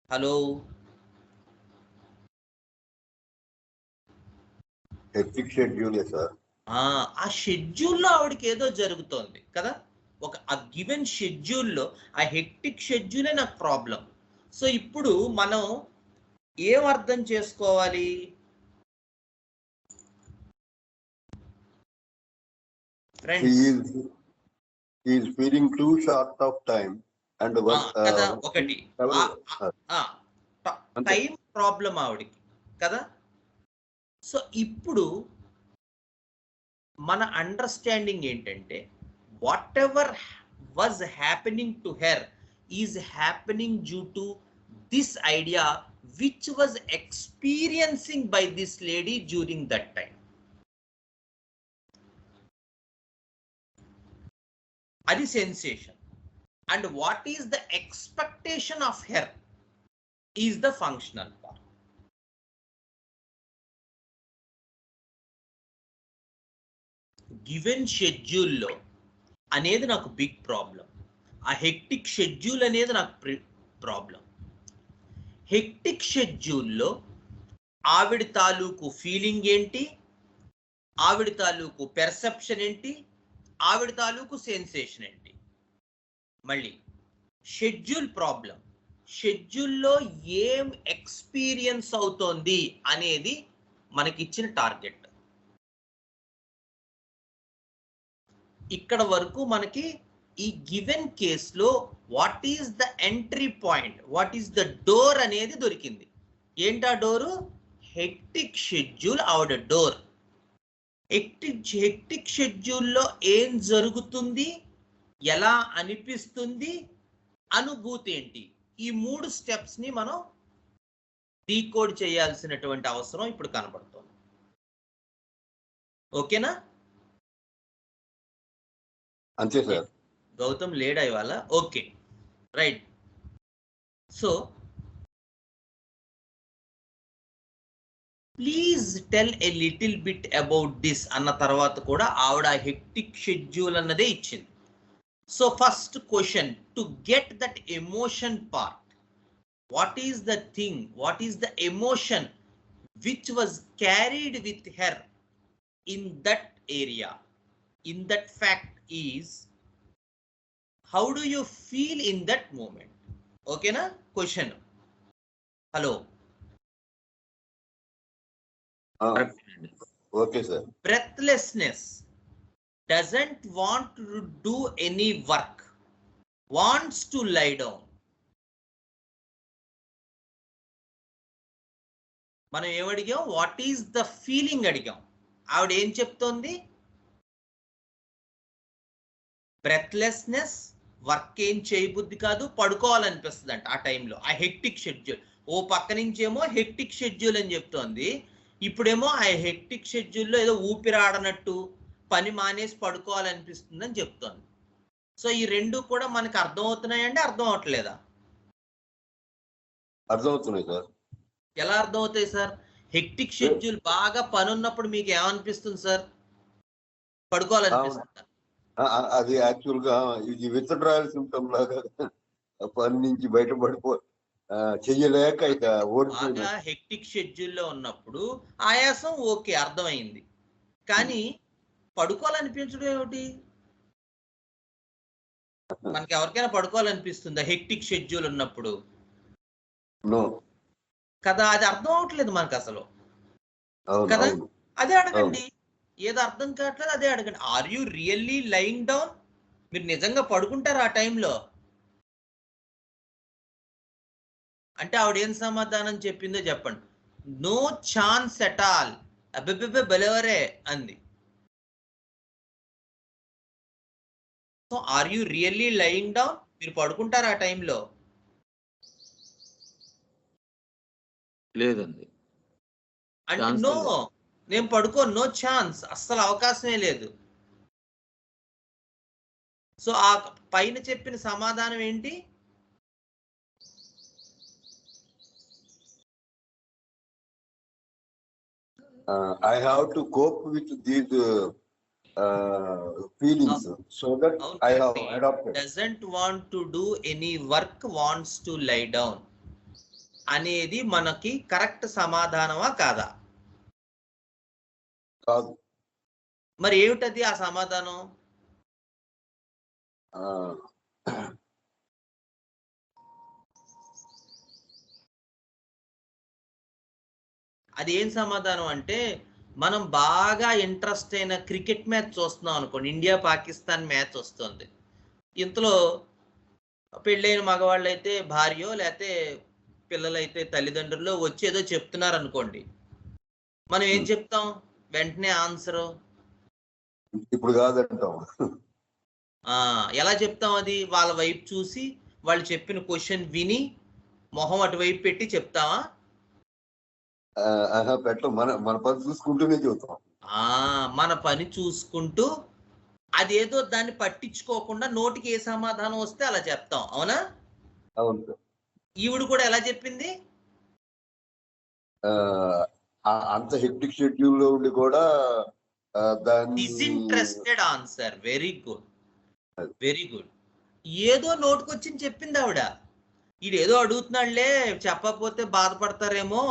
S1: Hello,
S3: hectic schedule sir.
S1: ఆ షెడ్యూల్లో ఆవిడకి ఏదో జరుగుతోంది కదా, ఒక ఆ గివెన్ షెడ్యూల్లో ఆ హెక్టిక్ షెడ్యూలే నాకు ప్రాబ్లం. సో ఇప్పుడు మనం ఏం అర్థం చేసుకోవాలి? Friends,
S3: he is feeling too short of time and
S1: కదా ఒకటి టైం ప్రాబ్లం ఆవిడకి కదా. సో ఇప్పుడు మన అండర్స్టాండింగ్ ఏంటంటే whatever was happening to her is happening due to this idea which was experiencing by this lady during that time. అది sensation. And what is the expectation of her is the functional part. Given షెడ్యూల్లో అనేది నాకు బిగ్ ప్రాబ్లం. ఆ హెక్టిక్ షెడ్యూల్ అనేది నాకు ప్రాబ్లం. హెక్టిక్ షెడ్యూల్లో ఆవిడ తాలూకు ఫీలింగ్ ఏంటి, ఆవిడ తాలూకు పెర్సెప్షన్ ఏంటి, ఆవిడ తాలూకు సెన్సేషన్ ఏంటి. మళ్ళీ షెడ్యూల్ ప్రాబ్లం, షెడ్యూల్లో ఏం ఎక్స్పీరియన్స్ అవుతోంది అనేది మనకిచ్చిన టార్గెట్. ఇక్కడ వరకు మనకి ఈ గివెన్ కేసులో what is the entry point, what is the door అనేది దొరికింది. ఏంటా డోరు? హెక్టిక్ షెడ్యూల్ ఆవిడ డోర్. హెక్టిక్ షెడ్యూల్లో ఏం జరుగుతుంది, ఎలా అనిపిస్తుంది, అనుభూతి ఏంటి, ఈ 3 స్టెప్స్ ని మనం డీకోడ్ చేయాల్సినటువంటి అవసరం ఇప్పుడు కనబడుతుంది. ఓకేనా?
S3: అంతే సార్.
S1: గౌతమ్ లేడా ఇవాళ? Okay, right. So please tell a little bit about this అన్న తర్వాత కూడా ఆవిడ హెక్టిక్ షెడ్యూల్ అన్నదే ఇచ్చింది. So first question, to get that emotion part, what is the thing, what is the emotion which was carried with her in that area, in that fact is, how do you feel in that moment? Okay na question? Hello?
S3: Okay sir.
S1: Breathlessness, doesn't want to do any work, wants to lie down. మనం ఏమడిగాం? వాట్ ఈస్ ద ఫీలింగ్ అడిగాం. ఆవిడ ఏం చెప్తోంది? బ్రెత్లెస్నెస్, వర్క్ ఏం చేయబుద్ధి కాదు, పడుకోవాలనిపిస్తుంది అంట ఆ టైంలో, ఆ హెక్టిక్ షెడ్యూల్. ఓ పక్క నుంచేమో హెక్టిక్ షెడ్యూల్ అని చెప్తోంది, ఇప్పుడేమో ఆ హెక్టిక్ షెడ్యూల్లో ఏదో ఊపిరాడనట్టు పని మానేసి పడుకోవాలనిపిస్తుంది అని చెప్తోంది. సో ఈ రెండు కూడా మనకు అర్థం అవుతున్నాయండి, అర్థం అవట్లేదా?
S3: అర్థమవుతున్నాయి సార్.
S1: ఎలా అర్థం అవుతాయి సార్? హెక్టిక్ షెడ్యూల్ బాగా పని ఉన్నప్పుడు మీకు ఏమనిపిస్తుంది సార్? పడుకోవాలనిపిస్తుంది.
S3: అది యాక్చువల్ గా ఇది విత్డ్రాయల్ సిమ్టమ్ లాగా పని నుంచి బయటపడిపో చెయ్యలేక ఇక
S1: బాగా హెక్టిక్ షెడ్యూల్లో ఉన్నప్పుడు ఆయాసం ఓకే, అర్థమైంది. కానీ పడుకోవాలనిపించడం ఏమిటి? మనకి ఎవరికైనా పడుకోవాలనిపిస్తుందా హెక్టిక్ షెడ్యూల్ ఉన్నప్పుడు? కదా, అది అర్థం అవట్లేదు మనకు అసలు కదా. అదే అడగండి, ఏదో అర్థం కావట్లేదు అదే అడగండి. Are you really lying down? మీరు నిజంగా పడుకుంటారు ఆ టైంలో అంటే ఆవిడ ఏం సమాధానం చెప్పిందో చెప్పండి. నో ఛాన్స్ ఎట్ ఆల్, అబ్బెబ్బెబ్బే బెలవరే అంది. So are you really lying down? మీరు పడుకుంటారు ఆ టైంలో?
S5: లేదండి.
S1: అంటే నో, నేను పడుకోను, నో ఛాన్స్, అస్సలు అవకాశమే లేదు. సో ఆ పైన చెప్పిన సమాధానం ఏంటి?
S3: I have to cope with these feelings so that I have adopted.
S1: Doesn't want to do any work, wants to lie down అనేది మనకి కరెక్ట్ సమాధానమా కాదా?
S3: కాదు.
S1: మరి ఏమిటది ఆ సమాధానం? అది ఏం సమాధానం అంటే, మనం బాగా ఇంట్రెస్ట్ అయిన క్రికెట్ మ్యాచ్ చూస్తున్నాం అనుకోండి, ఇండియా పాకిస్తాన్ మ్యాచ్ వస్తుంది. ఇంతలో పెళ్ళైన మగవాళ్ళు అయితే భార్యో లేకపోతే పిల్లలైతే తల్లిదండ్రులు వచ్చి ఏదో చెప్తున్నారు అనుకోండి, మనం ఏం చెప్తాం? వెంటనే ఆన్సరు
S3: ఇప్పుడు కాదంటాం.
S1: ఎలా చెప్తాం? అది వాళ్ళ వైపు చూసి వాళ్ళు చెప్పిన క్వశ్చన్ విని మొహం అటువైపు పెట్టి చెప్తామా?
S3: మన పని చూసుకుంటూనే చెబుతాం.
S1: మన పని చూసుకుంటూ అదేదో దాన్ని పట్టించుకోకుండా నోటికి ఏ సమాధానం వస్తే అలా చెప్తాం. అవునా?
S3: అవును.
S1: ఈవిడ కూడా ఎలా చెప్పింది?
S3: అంత హెక్టిక్ షెడ్యూల్ లో ఉండి కూడా
S1: disinterested answer. Very good. Very good. ఏదో నోటుకొచ్చింది చెప్పింది ఆవిడ. ఈడేదో అడుగుతున్నాడులే చెప్పకపోతే బాధపడతారేమో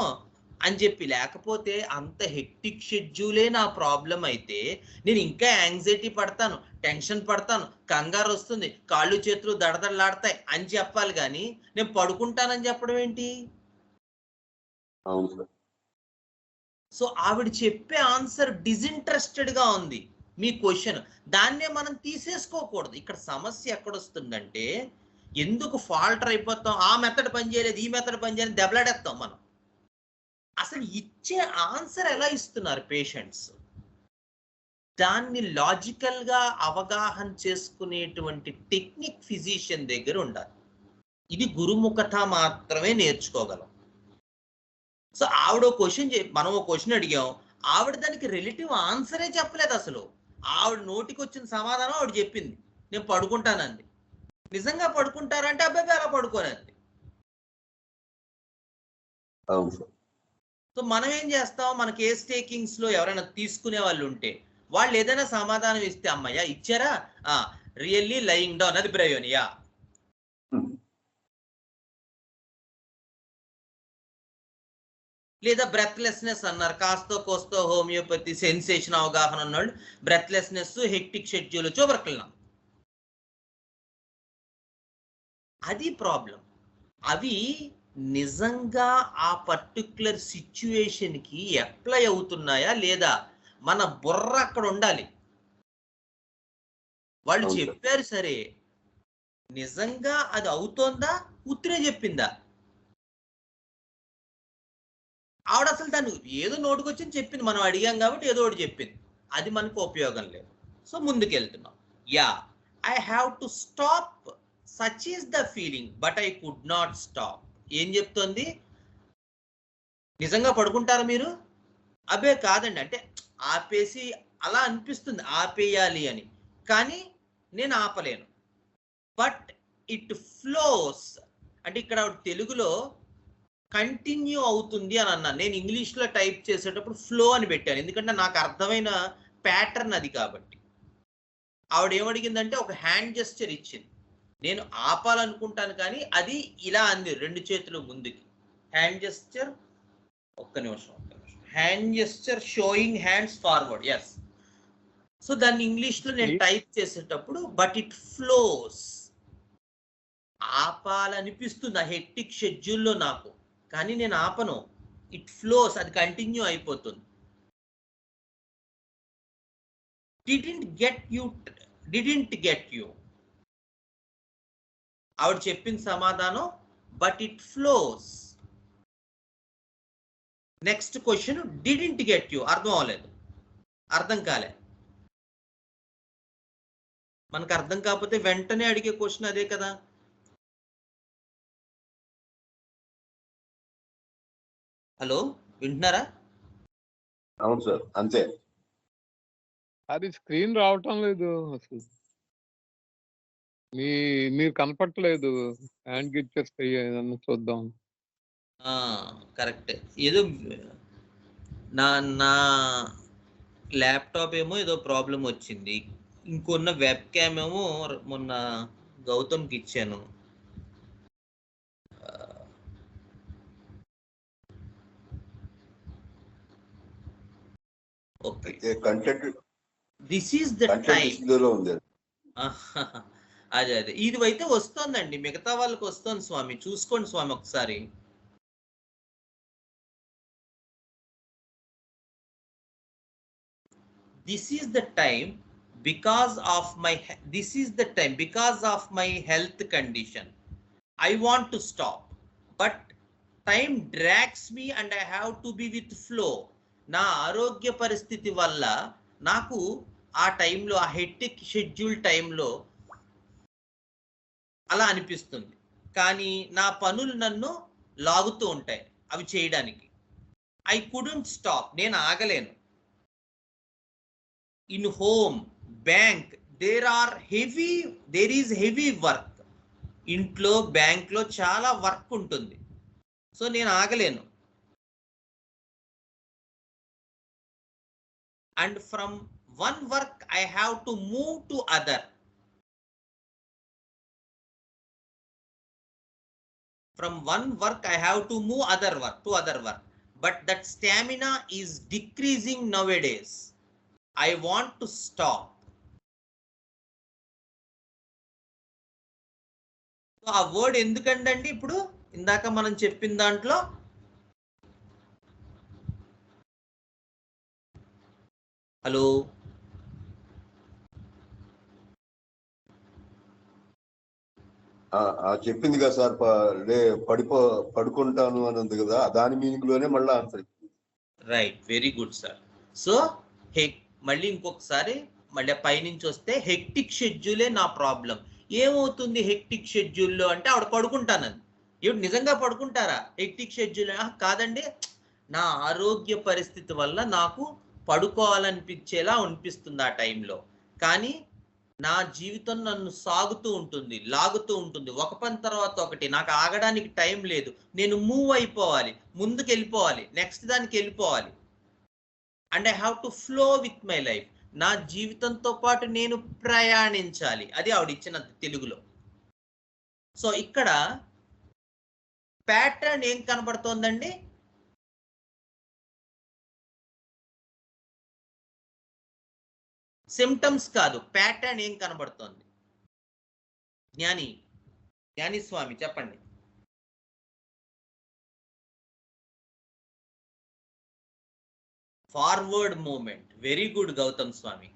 S1: అని చెప్పి. లేకపోతే అంత హెక్టిక్ షెడ్యూలే నా ప్రాబ్లం అయితే నేను ఇంకా యాంగ్జైటీ పడతాను, టెన్షన్ పడతాను, కంగారు వస్తుంది, కాళ్ళు చేతులు దడదడలాడతాయి అని చెప్పాలి కానీ నేను పడుకుంటానని చెప్పడం ఏంటి?
S3: అవును సార్.
S1: సో ఆవిడ చెప్పే ఆన్సర్ డిసింట్రెస్టెడ్ గా ఉంది మీ క్వశ్చన్. దాన్నే మనం తీసేసుకోకూడదు. ఇక్కడ సమస్య ఎక్కడొస్తుందంటే ఎందుకు ఫాల్టర్ అయిపోతాం, ఆ మెథడ్ పనిచేయలేదు, ఈ మెథడ్ పనిచేయలేదు, దెబ్బలాడేస్తాం మనం. అసలు ఇచ్చే ఆన్సర్ ఎలా ఇస్తున్నారు పేషెంట్స్, దాన్ని లాజికల్ గా అవగాహన చేసుకునేటువంటి టెక్నిక్ ఫిజిషియన్ దగ్గర ఉండాలి. ఇది గురుముఖత మాత్రమే నేర్చుకోగలం. సో ఆవిడ క్వశ్చన్ మనం ఒక క్వశ్చన్ అడిగాం, ఆవిడ దానికి రిలేటివ్ ఆన్సరే చెప్పలేదు. అసలు ఆవిడ నోటికి వచ్చిన సమాధానం ఆవిడ చెప్పింది, నేను పడుకుంటానంది. నిజంగా పడుకుంటారంటే అబ్బాయి అలా పడుకోనంది. సో మనం ఏం చేస్తాం, మన కేస్ టేకింగ్స్ లో ఎవరైనా తీసుకునే వాళ్ళు ఉంటే వాళ్ళు ఏదైనా సమాధానం ఇస్తే అమ్మయ్య ఇచ్చారా, రియల్లీ లయింగ్ డౌన్, అది బ్రయోనియా. లేదా బ్రెత్లెస్నెస్ అన్నారు, కాస్తో కోస్తో హోమియోపతి సెన్సేషన్ అవగాహన ఉన్నాడు, బ్రెత్లెస్నెస్ హెక్టిక్ షెడ్యూల్ చూపరకలం. అది ప్రాబ్లం. అవి నిజంగా ఆ పర్టిక్యులర్ సిచ్యువేషన్ కి అప్లై అవుతున్నాయా లేదా, మన బుర్ర అక్కడ ఉండాలి. వాళ్ళు చెప్పారు సరే, నిజంగా అది అవుతోందా, ఉత్తిరే చెప్పిందా? ఆవిడ అసలు దాన్ని ఏదో నోటుకొచ్చింది చెప్పింది, మనం అడిగాం కాబట్టి ఏదో ఒకటి చెప్పింది, అది మనకు ఉపయోగం లేదు. సో ముందుకెళ్తున్నాం. Yeah, I have to stop, such is the feeling but I could not stop. ఏం చెప్తోంది, నిజంగా పడుకుంటారా మీరు? అబ్బే కాదండి, అంటే ఆపేసి అలా అనిపిస్తుంది ఆపేయాలి అని, కానీ నేను ఆపలేను. బట్ ఇట్ ఫ్లోస్, అంటే ఇక్కడ తెలుగులో కంటిన్యూ అవుతుంది అని అన్నాను, నేను ఇంగ్లీష్లో టైప్ చేసేటప్పుడు ఫ్లో అని పెట్టాను, ఎందుకంటే నాకు అర్థమైన ప్యాటర్న్ అది కాబట్టి. ఆవిడ ఏమడిగిందంటే ఒక హ్యాండ్ జెస్చర్ ఇచ్చింది, నేను ఆపాలనుకుంటాను కానీ అది ఇలా అంది, రెండు చేతులు ముందుకి. హ్యాండ్ జెస్చర్, ఒక్క నిమిషం, hand gesture showing hands forward. Yes. So దాన్ని ఇంగ్లీష్లో నేను టైప్ చేసేటప్పుడు బట్ ఇట్ ఫ్లోస్, ఆపాలనిపిస్తుంది ఆ హెక్టిక్ షెడ్యూల్లో నాకు, కానీ నేను ఆపను. ఇట్ ఫ్లోస్, అది కంటిన్యూ అయిపోతుంది. డిడ్ంట్ గెట్ యూ, ఆవిడ చెప్పిన సమాధానం but it flows. Next question didn't get you, అర్థం అవ్వలేదు, అర్థం కాలే. మనకు అర్థం కాకపోతే వెంటనే అడిగే క్వశ్చన్ అదే కదా. హలో, వింటున్నారా?
S3: అవును సార్, అంతే.
S2: అది స్క్రీన్ రావటం లేదు అసలు, మీరు కనపట్టలేదు. హ్యాండ్ గిట్ ఏదన్నా చూద్దాం.
S1: కరెక్టే. ఏదో నా ల్యాప్టాప్ ఏమో ఏదో ప్రాబ్లం వచ్చింది, ఇంకొన్న వెబ్ క్యామ్ ఏమో మొన్న గౌతమ్కి ఇచ్చాను. Okay,
S3: content
S1: this is the time. అదే ఇది అయితే వస్తుందండి, మిగతా వాళ్ళకి వస్తుంది. స్వామి చూసుకోండి స్వామి ఒకసారి. This is the time because of my health condition. I want to stop, but time drags me and I have to be with flow. నా ఆరోగ్య పరిస్థితి వల్ల నాకు ఆ టైంలో, ఆ హెక్టిక్ షెడ్యూల్ టైంలో అలా అనిపిస్తుంది, కానీ నా పనులు నన్ను లాగుతూ ఉంటాయి అవి చేయడానికి. I couldn't stop, నేను ఆగలేను. In home, bank, there is heavy work. ఇంట్లో, బ్యాంక్లో చాలా వర్క్ ఉంటుంది, సో నేను ఆగలేను. And from one work I have to move to other. From one work I have to move other work to other work, but that stamina is decreasing nowadays. I want to stop. So ఆ వర్డ్ ఎందుకండి ఇప్పుడు ఇందాక మనం చెప్పిన దాంట్లో హలో
S3: చెప్పింది కదా సార్, పడుకుంటాను అని ఉంది కదా, దాని మీనింగ్ లోనే మళ్ళీ answer.
S1: Right, very good sir. So మళ్ళీ ఇంకొకసారి మళ్ళీ పైనుంచి వస్తే హెక్టిక్ షెడ్యూలే నా ప్రాబ్లం. ఏమవుతుంది హెక్టిక్ షెడ్యూల్లో అంటే ఆవిడ పడుకుంటానని. ఇప్పుడు నిజంగా పడుకుంటారా హెక్టిక్ షెడ్యూల్? కాదండి, నా ఆరోగ్య పరిస్థితి వల్ల నాకు పడుకోవాలనిపించేలా అనిపిస్తుంది ఆ టైంలో. కానీ నా జీవితం నన్ను సాగుతూ ఉంటుంది, లాగుతూ ఉంటుంది, ఒక పని తర్వాత ఒకటి. నాకు ఆగడానికి టైం లేదు. నేను మూవ్ అయిపోవాలి, ముందుకు వెళ్ళిపోవాలి, నెక్స్ట్ దానికి వెళ్ళిపోవాలి. And I have to flow with my life. నా జీవితంతో పాటు నేను ప్రయాణించాలి. అది ఆవిడ ఇచ్చిన తెలుగులో. సో ఇక్కడ ప్యాటర్న్ ఏం కనబడుతోందండి? సిమ్టమ్స్ కాదు, ప్యాటర్న్ ఏం కనబడుతోంది? జ్ఞాని స్వామి చెప్పండి. Forward moment. Very good Gautam Swami.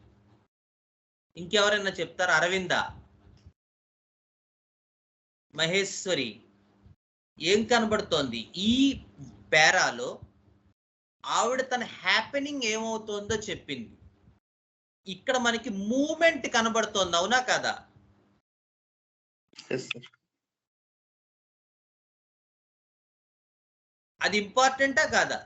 S1: ఇంకెవరైనా చెప్తారా? అరవిందా, మహేశ్వరి, ఏం కనబడుతోంది ఈ పేరాలో? ఆవిడ తన హ్యాపెనింగ్ ఏమవుతోందో చెప్పింది. ఇక్కడ మనకి మూమెంట్ కనబడుతోంది, అవునా కదా? అది ఇంపార్టెంటా కాదా?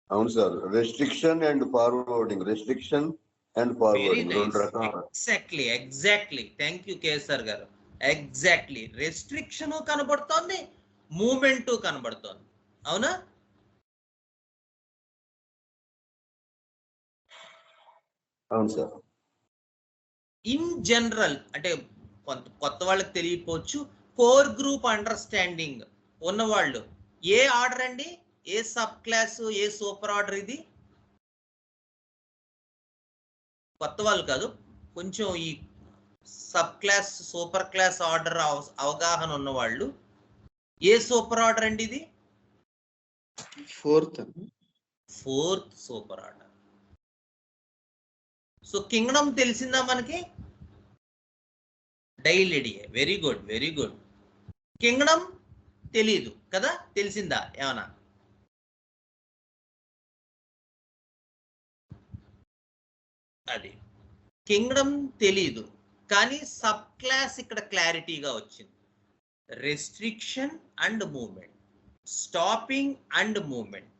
S3: అవును sir. Restriction and forwarding, restriction and forwarding రెండు రకాలు.
S1: ఎగ్జాక్ట్లీ. థ్యాంక్ యూ కేసర్ గారు. ఎగ్జాక్ట్లీ, రెస్ట్రిక్షన్ కనబడుతోంది, మూమెంట్ కనబడుతోంది, అవునా?
S3: అవును సార్.
S1: ఇన్ జనరల్ అంటే కొత్త వాళ్ళకి తెలియపోవచ్చు, కోర్ గ్రూప్ అండర్స్టాండింగ్ ఉన్నవాళ్ళు ఏ ఆర్డర్ అండి? ఏ సబ్ క్లాస్, ఏ సూపర్ ఆర్డర్ ఇది? కొత్త వాళ్ళు కాదు, కొంచెం ఈ sub class super class order అవగాహన ఉన్నవాళ్ళు ఏ సూపర్ ఆర్డర్ అండి ఇది?
S4: Fourth
S1: super order. So kingdom తెలిసిందా మనకి? డైలిడియే. Very good, very good. Kingdom తెలీదు కదా, తెలిసిందా ఏమన్నా? అది కింగ్డమ్ తెలీదు, కానీ సబ్ క్లాస్ ఇక్కడ క్లారిటీగా వచ్చింది. Restriction and moment, stopping and moment.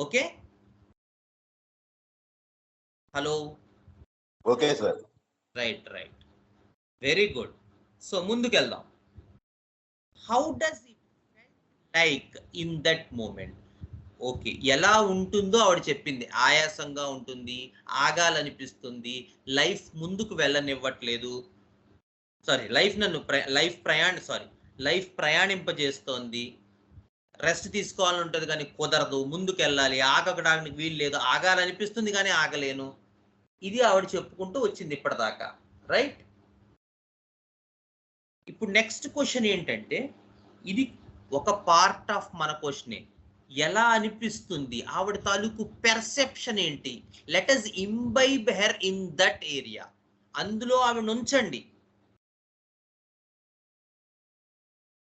S1: Okay, hello.
S3: Okay sir.
S1: Right, very good. So ముందుకెళ్దాం. How does it like in that moment? Okay, ఎలా ఉంటుందో ఆవిడ చెప్పింది. ఆయాసంగా ఉంటుంది, ఆగాలనిపిస్తుంది, లైఫ్ ముందుకు వెళ్ళనివ్వట్లేదు. లైఫ్ ప్రయాణింపజేస్తోంది. రెస్ట్ తీసుకోవాలని ఉంటుంది కానీ కుదరదు, ముందుకు వెళ్ళాలి, ఆగడానికి వీలు లేదు, ఆగాలనిపిస్తుంది కానీ ఆగలేను. ఇది ఆవిడ చెప్పుకుంటూ వచ్చింది ఇప్పటిదాకా, రైట్? ఇప్పుడు నెక్స్ట్ క్వశ్చన్ ఏంటంటే, ఇది ఒక పార్ట్ ఆఫ్ మన క్వశ్చనే. ఎలా అనిపిస్తుంది, ఆవిడ తాలూకు పెర్సెప్షన్ ఏంటి? Let us imbibe her in that area. అందులో ఆవిడ ఉంచండి.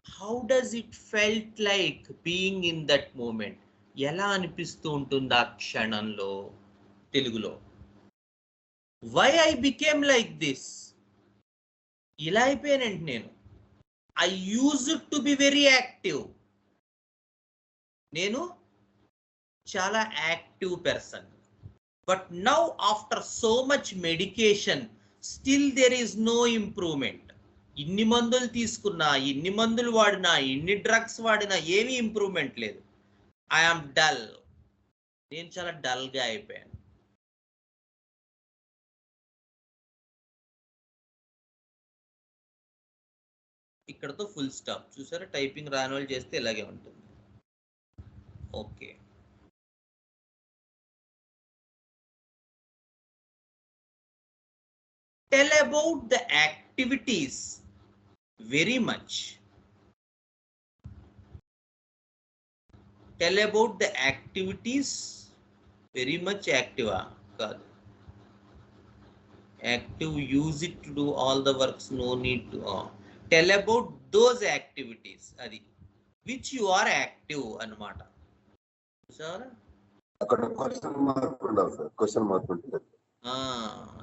S1: How does it felt like being in that moment? ఎలా అనిపిస్తూ ఉంటుంది ఆ క్షణంలో? తెలుగులో why I became like this? ఇలా అయిపోయానండి నేను. I used to be very active. నేను చాలా active person. But now after so much medication still there is no improvement. ఇన్ని మందులు తీసుకున్నా, ఇన్ని మందులు వాడినా, ఇన్ని డ్రగ్స్ వాడినా ఏమీ ఇంప్రూవ్మెంట్ లేదు. I am dull. నేను చాలా డల్గా అయిపోయాను. ఇక్కడతో ఫుల్ స్టాప్. చూసారా, టైపింగ్ రాని వాళ్ళు చేస్తే ఇలాగే ఉంటుంది. Okay, tell about the activities very much. Tell about the activities very much active. కాదు, active, use it to do all the works, no need to. Tell about those activities, అది which you are active అన్నమాట. చూసారా,
S3: అక్కడ క్వశ్చన్ మార్క్ ఉండాలి సార్, క్వశ్చన్ మార్క్ ఉంటుంది.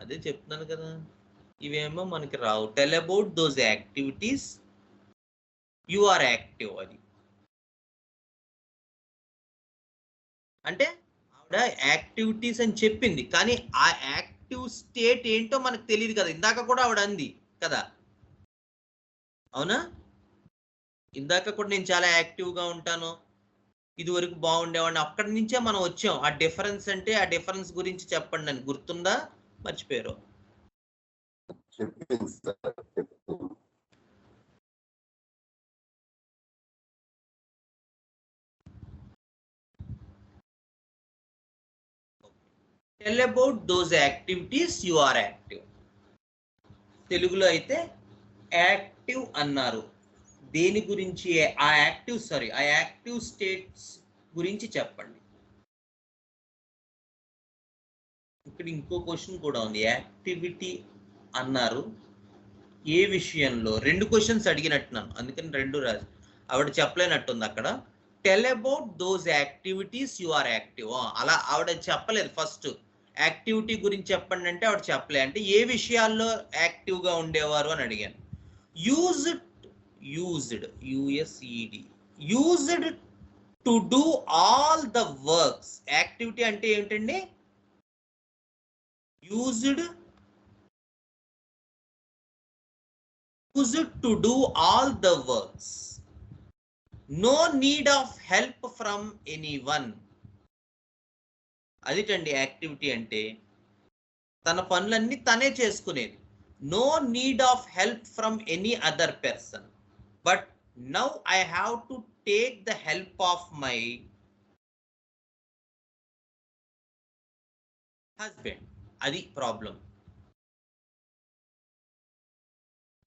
S1: అదే చెప్తున్నాను కదా, ఇవేమో మనకి రావు. Tell about those activities you are active. అది అంటే ఆవిడ యాక్టివిటీస్ అని చెప్పింది, కానీ ఆ యాక్టివ్ స్టేట్ ఏంటో మనకు తెలియదు కదా. ఇందాక కూడా ఆవిడ అంది కదా, అవునా? ఇందాక కూడా నేను చాలా యాక్టివ్గా ఉంటాను, ఇది వరకు బాగుండేవాడిని, అక్కడి నుంచే మనం వచ్చాం. ఆ డిఫరెన్స్ అంటే ఆ డిఫరెన్స్ గురించి చెప్పండి అని. గుర్తుందా, మర్చిపోయారు?
S3: చెప్పింది సార్, చెప్పింది.
S1: Tell about those activities you are active. తెలుగులో అయితే యాక్టివ్ అన్నారు. దేని గురించి? ఆ యాక్టివ్ స్టేట్స్ గురించి చెప్పండి. ఇక్కడ ఇంకో క్వశ్చన్ కూడా ఉంది. యాక్టివిటీ అన్నారు, ఏ విషయంలో? 2 క్వశ్చన్స్ అడిగినట్టున్నాను, అందుకని 2 రాసి ఆవిడ చెప్పలేనట్టుంది అక్కడ. Tell about those activities you are active. అలా ఆవిడ చెప్పలేదు. ఫస్ట్ యాక్టివిటీ గురించి చెప్పండి అంటే ఆవిడ చెప్పలే. అంటే ఏ విషయాల్లో యాక్టివ్గా ఉండేవారు అని అడిగాను. Used to do all the works. Activity అంటే ఏంటండి? Used to do all the works, no need of help from anyone. అదిటండి యాక్టివిటీ అంటే, తన పనులన్నీ తనే చేసుకునేది. No need of help from any other person, but now I have to take the help of my husband. అది ప్రాబ్లం.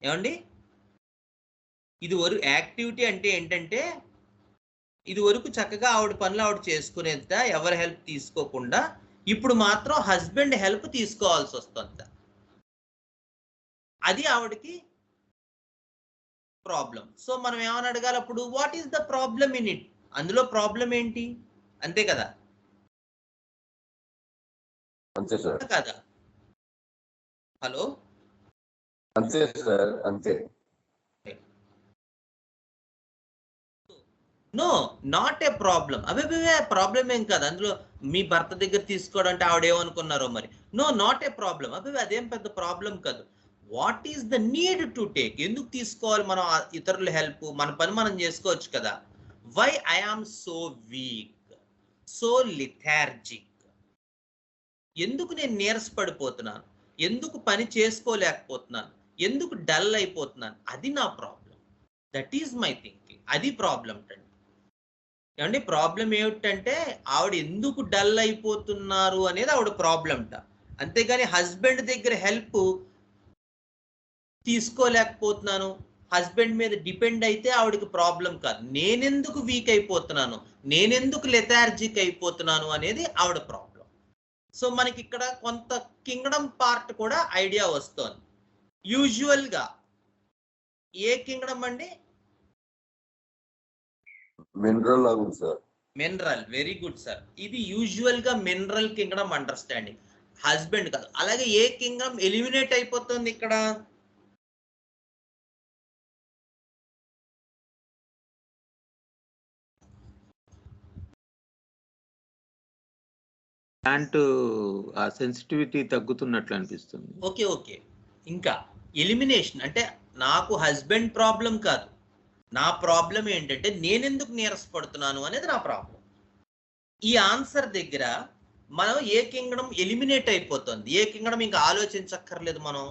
S1: ఏమండి, ఇది వరకు యాక్టివిటీ అంటే ఏంటంటే, ఇది వరకు చక్కగా ఆవిడ పనులు ఆవిడ చేసుకునేంత, ఎవరి హెల్ప్ తీసుకోకుండా, ఇప్పుడు మాత్రం హస్బెండ్ హెల్ప్ తీసుకోవాల్సి వస్తుంది. అది ఆవిడకి ప్రాబ్లం. సో మనం ఏమని అడగాలి అప్పుడు? What is the problem in it? అందులో ప్రాబ్లం ఏంటి? అంతే కదా,
S3: అంతే సార్
S1: కదా? హలో,
S3: అంతే సార్, అంతే.
S1: No, not a problem. అవే ప్రాబ్లం ఏం కాదు. అందులో మీ భర్త దగ్గర తీసుకోవడం అంటే ఆవిడేమనుకున్నారో మరి. No, not a problem. అదేం పెద్ద ప్రాబ్లం కాదు. What is the need to take? ఎందుకు తీసుకోవాలి మనం ఇతరుల హెల్ప్? మన పని మనం చేసుకోవచ్చు కదా. Why I am so weak, so lethargic? ఎందుకు నేను నీరసపడిపోతున్నాను? ఎందుకు పని చేసుకోలేకపోతున్నాను? ఎందుకు డల్ అయిపోతున్నాను? అది నా problem. That is my thinking. అది ప్రాబ్లం అండి. ఏమండి, ప్రాబ్లం ఏమిటంటే ఆవిడ ఎందుకు డల్ అయిపోతున్నారు అనేది ఆవిడ ప్రాబ్లంట. అంతేగాని హస్బెండ్ దగ్గర హెల్ప్ తీసుకోలేకపోతున్నాను, హస్బెండ్ మీద డిపెండ్ అయితే ఆవిడకి ప్రాబ్లం కాదు. నేనెందుకు వీక్ అయిపోతున్నాను, నేనెందుకు లెథార్జిక్ అయిపోతున్నాను అనేది ఆవిడ ప్రాబ్లం. సో మనకి ఇక్కడ కొంత కింగ్డమ్ పార్ట్ కూడా ఐడియా వస్తుంది. యూజువల్గా ఏ కింగ్డమ్ అండి?
S3: మినరల్ లాగా sir.
S1: Mineral. Very good sir. ఇది యూజువల్ గా మినరల్ కింగ్డమ్ అండర్స్టాండింగ్, హస్బెండ్ కాదు. అలాగే ఏ కింగ్డమ్ ఎలిమినేట్ అయిపోతుంది ఇక్కడ?
S5: ప్లాంట్ ఆ సెన్సిటివిటీ తగ్గుతున్నట్లు అనిపిస్తుంది.
S1: ఓకే, ఇంకా ఎలిమినేషన్ అంటే నాకు హస్బెండ్ ప్రాబ్లం కాదు, నా ప్రాబ్లం ఏంటంటే నేనెందుకు నీరసపడుతున్నాను అనేది నా ప్రాబ్లం. ఈ ఆన్సర్ దగ్గర మనం ఏ కింగ్డమ్ ఎలిమినేట్ అయిపోతుంది? ఏ కింగ్డమ్ ఇంకా ఆలోచించక్కర్లేదు మనం.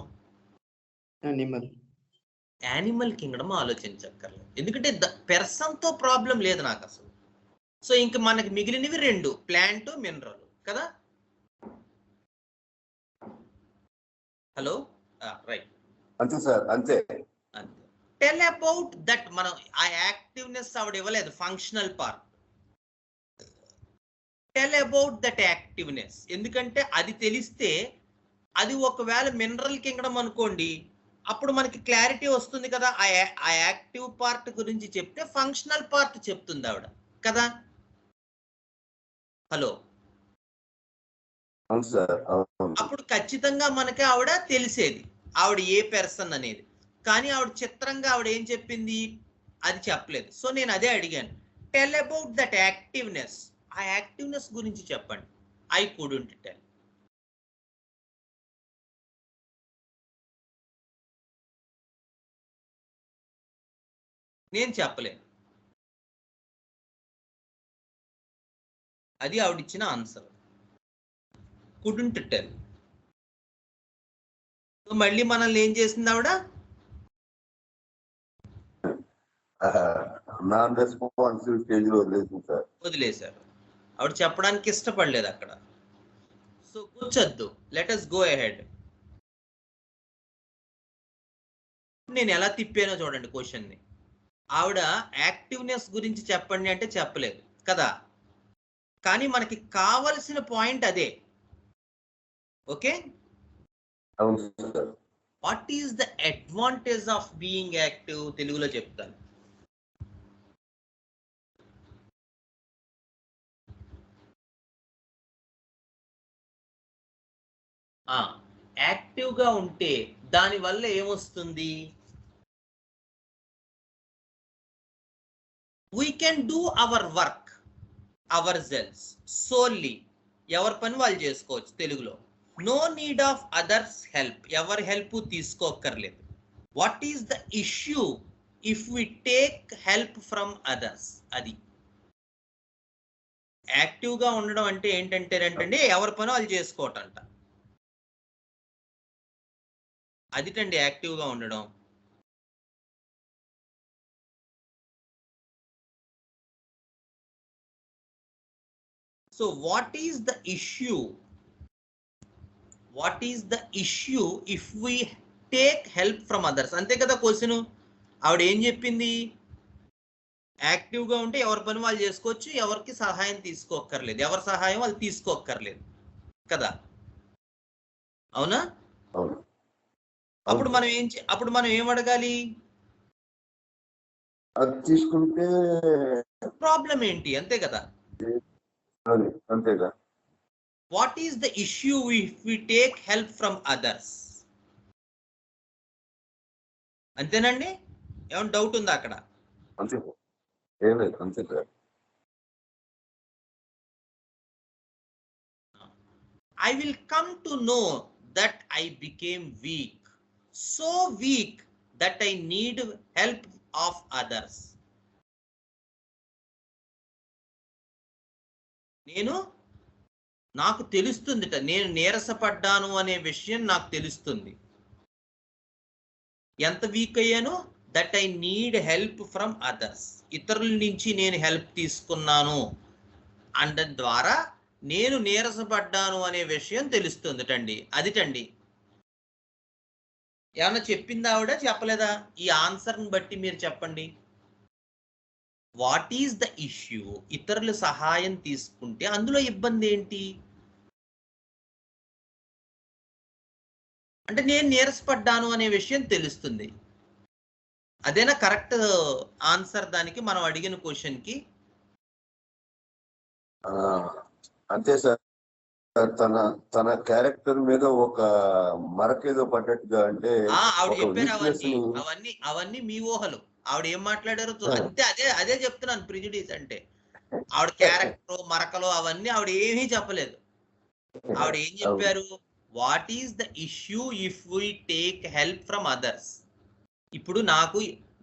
S1: యానిమల్ కింగ్డమ్ ఆలోచించక్కర్లేదు, ఎందుకంటే పెర్సన్తో ప్రాబ్లం లేదు నాకు అసలు. సో ఇంక మనకి మిగిలినవి రెండు, ప్లాంట్, మినరల్ కదా. హలో, రైట్,
S3: అంతే సార్, అంతే.
S1: Tell about that. మనం ఆ యాక్టివ్నెస్ ఆవిడ ఇవ్వలేదు, functional part. Tell about that activeness, ఎందుకంటే అది తెలిస్తే, అది ఒకవేళ మినరల్ కింగ్డమ్ అనుకోండి, అప్పుడు మనకి క్లారిటీ వస్తుంది కదా. ఆ యాక్టివ్ పార్ట్ గురించి చెప్తే ఫంక్షనల్ పార్ట్ చెప్తుంది ఆవిడ కదా. హలో,
S3: అవును సార్, అవును.
S1: అప్పుడు ఖచ్చితంగా మనకి ఆవిడ తెలిసేది ఆవిడ ఏ పర్సన్ అనేది. కానీ ఆవిడ చిత్రంగా ఆవిడ ఏం చెప్పింది, అది చెప్పలేదు. సో నేను అదే అడిగాను, టెల్ అబౌట్ దట్ యాక్టివ్నెస్. ఆ యాక్టివ్నెస్ గురించి చెప్పండి. I couldn't tell. నేను చెప్పలేను. అది ఆవిడిచ్చిన ఆన్సర్, కుడెంట్ టెల్. మళ్ళీ మనల్ని ఏం చేసింది ఆవిడ,
S3: నాన్ రెస్పాన్సివ్ స్టేజ్ లో వదిలేసింది సార్,
S1: వదిలేశారు. ఆవిడ చెప్పడానికి ఇష్టపడలేదు అక్కడ. సో కూర్చొద్దు, లెట్ us గో అహెడ్. నేను ఎలా తిప్పానో చూడండి క్వశ్చన్ని. ఆవిడ యాక్టివ్నెస్ గురించి చెప్పండి అంటే చెప్పలేదు కదా, కానీ మనకి కావలసిన పాయింట్ అదే. ఓకే,
S3: అవును sir.
S1: What is the advantage of being active, తెలుగులో చెప్తాను. యాక్టివ్ గా ఉంటే దాని వల్ల ఏమొస్తుంది, we can do our work ourselves solely. ఎవరి పని వాళ్ళు చేసుకోవచ్చు తెలుగులో. No need of others help, ఎవరి హెల్ప్ తీసుకోక్కర్లేదు. What is the issue if we take help from others. అది యాక్టివ్ గా ఉండడం అంటే ఏంటంటే ఎవరి పని వాళ్ళు చేసుకోవటంట. అదిటండి యాక్టివ్ గా ఉండడం. So what is the issue, what is the issue if we take help from others, అంతే కదా క్వశ్చన్. ఆవిడ ఏం చెప్పింది, యాక్టివ్ గా ఉంటే ఎవరి పని వాళ్ళు చేసుకోవచ్చు, ఎవరికి సహాయం తీసుకోక్కర్లేదు, ఎవరి సహాయం వాళ్ళు తీసుకోక్కర్లేదు కదా. అవునా?
S3: అవును.
S1: అప్పుడు మనం ఏం అడగాలి,
S3: అది తీసుకుంటే
S1: ప్రాబ్లం ఏంటి, అంతే కదా.
S3: అది అంతేగా.
S1: What is the issue if we take help from others. అంతేనండి, ఏమైనా డౌట్ ఉందా అక్కడ?
S3: అంతే, ఏం లేదు, అంతే sir.
S1: I will come to know that I became weak, so weak that I need help of others. నాకు తెలుస్తుంది, నేను నీరసపడ్డాను అనే విషయం నాకు తెలుస్తుంది. ఎంత వీక్ అయ్యాను, that I need help from others, ఇతరుల నుంచి నేను హెల్ప్ తీసుకున్నాను అనడం ద్వారా నేను నీరసపడ్డాను అనే విషయం తెలుస్తుందిటండి. అదిటండి. ఏమన్నా చెప్పిందా ఆవిడ, చెప్పలేదా? ఈ ఆన్సర్ని బట్టి మీరు చెప్పండి. వాట్ ఈస్ ద ఇష్యూ, ఇతరుల సహాయం తీసుకుంటే అందులో ఇబ్బంది ఏంటి అంటే నేను నీరసపడ్డాను అనే విషయం తెలుస్తుంది. అదేనా కరెక్ట్ ఆన్సర్ దానికి, మనం అడిగిన క్వశ్చన్ కి?
S3: అంతే సార్. తన క్యారెక్టర్ మీద ఒక మరకేదో పడ్డట్టుగా, అంటే
S1: ఆవిడ చెప్పారు అవన్నీ మీ ఊహలు. ఆవిడ ఏం మాట్లాడారో అంతే, అదే చెప్తున్నాను. ప్రిజుడిస్ అంటే ఆవిడ క్యారెక్టర్ మరకలు అవన్నీ ఆవిడ ఏమీ చెప్పలేదు. ఆవిడ ఏం చెప్పారు, what is the issue if we take help from others. ఇప్పుడు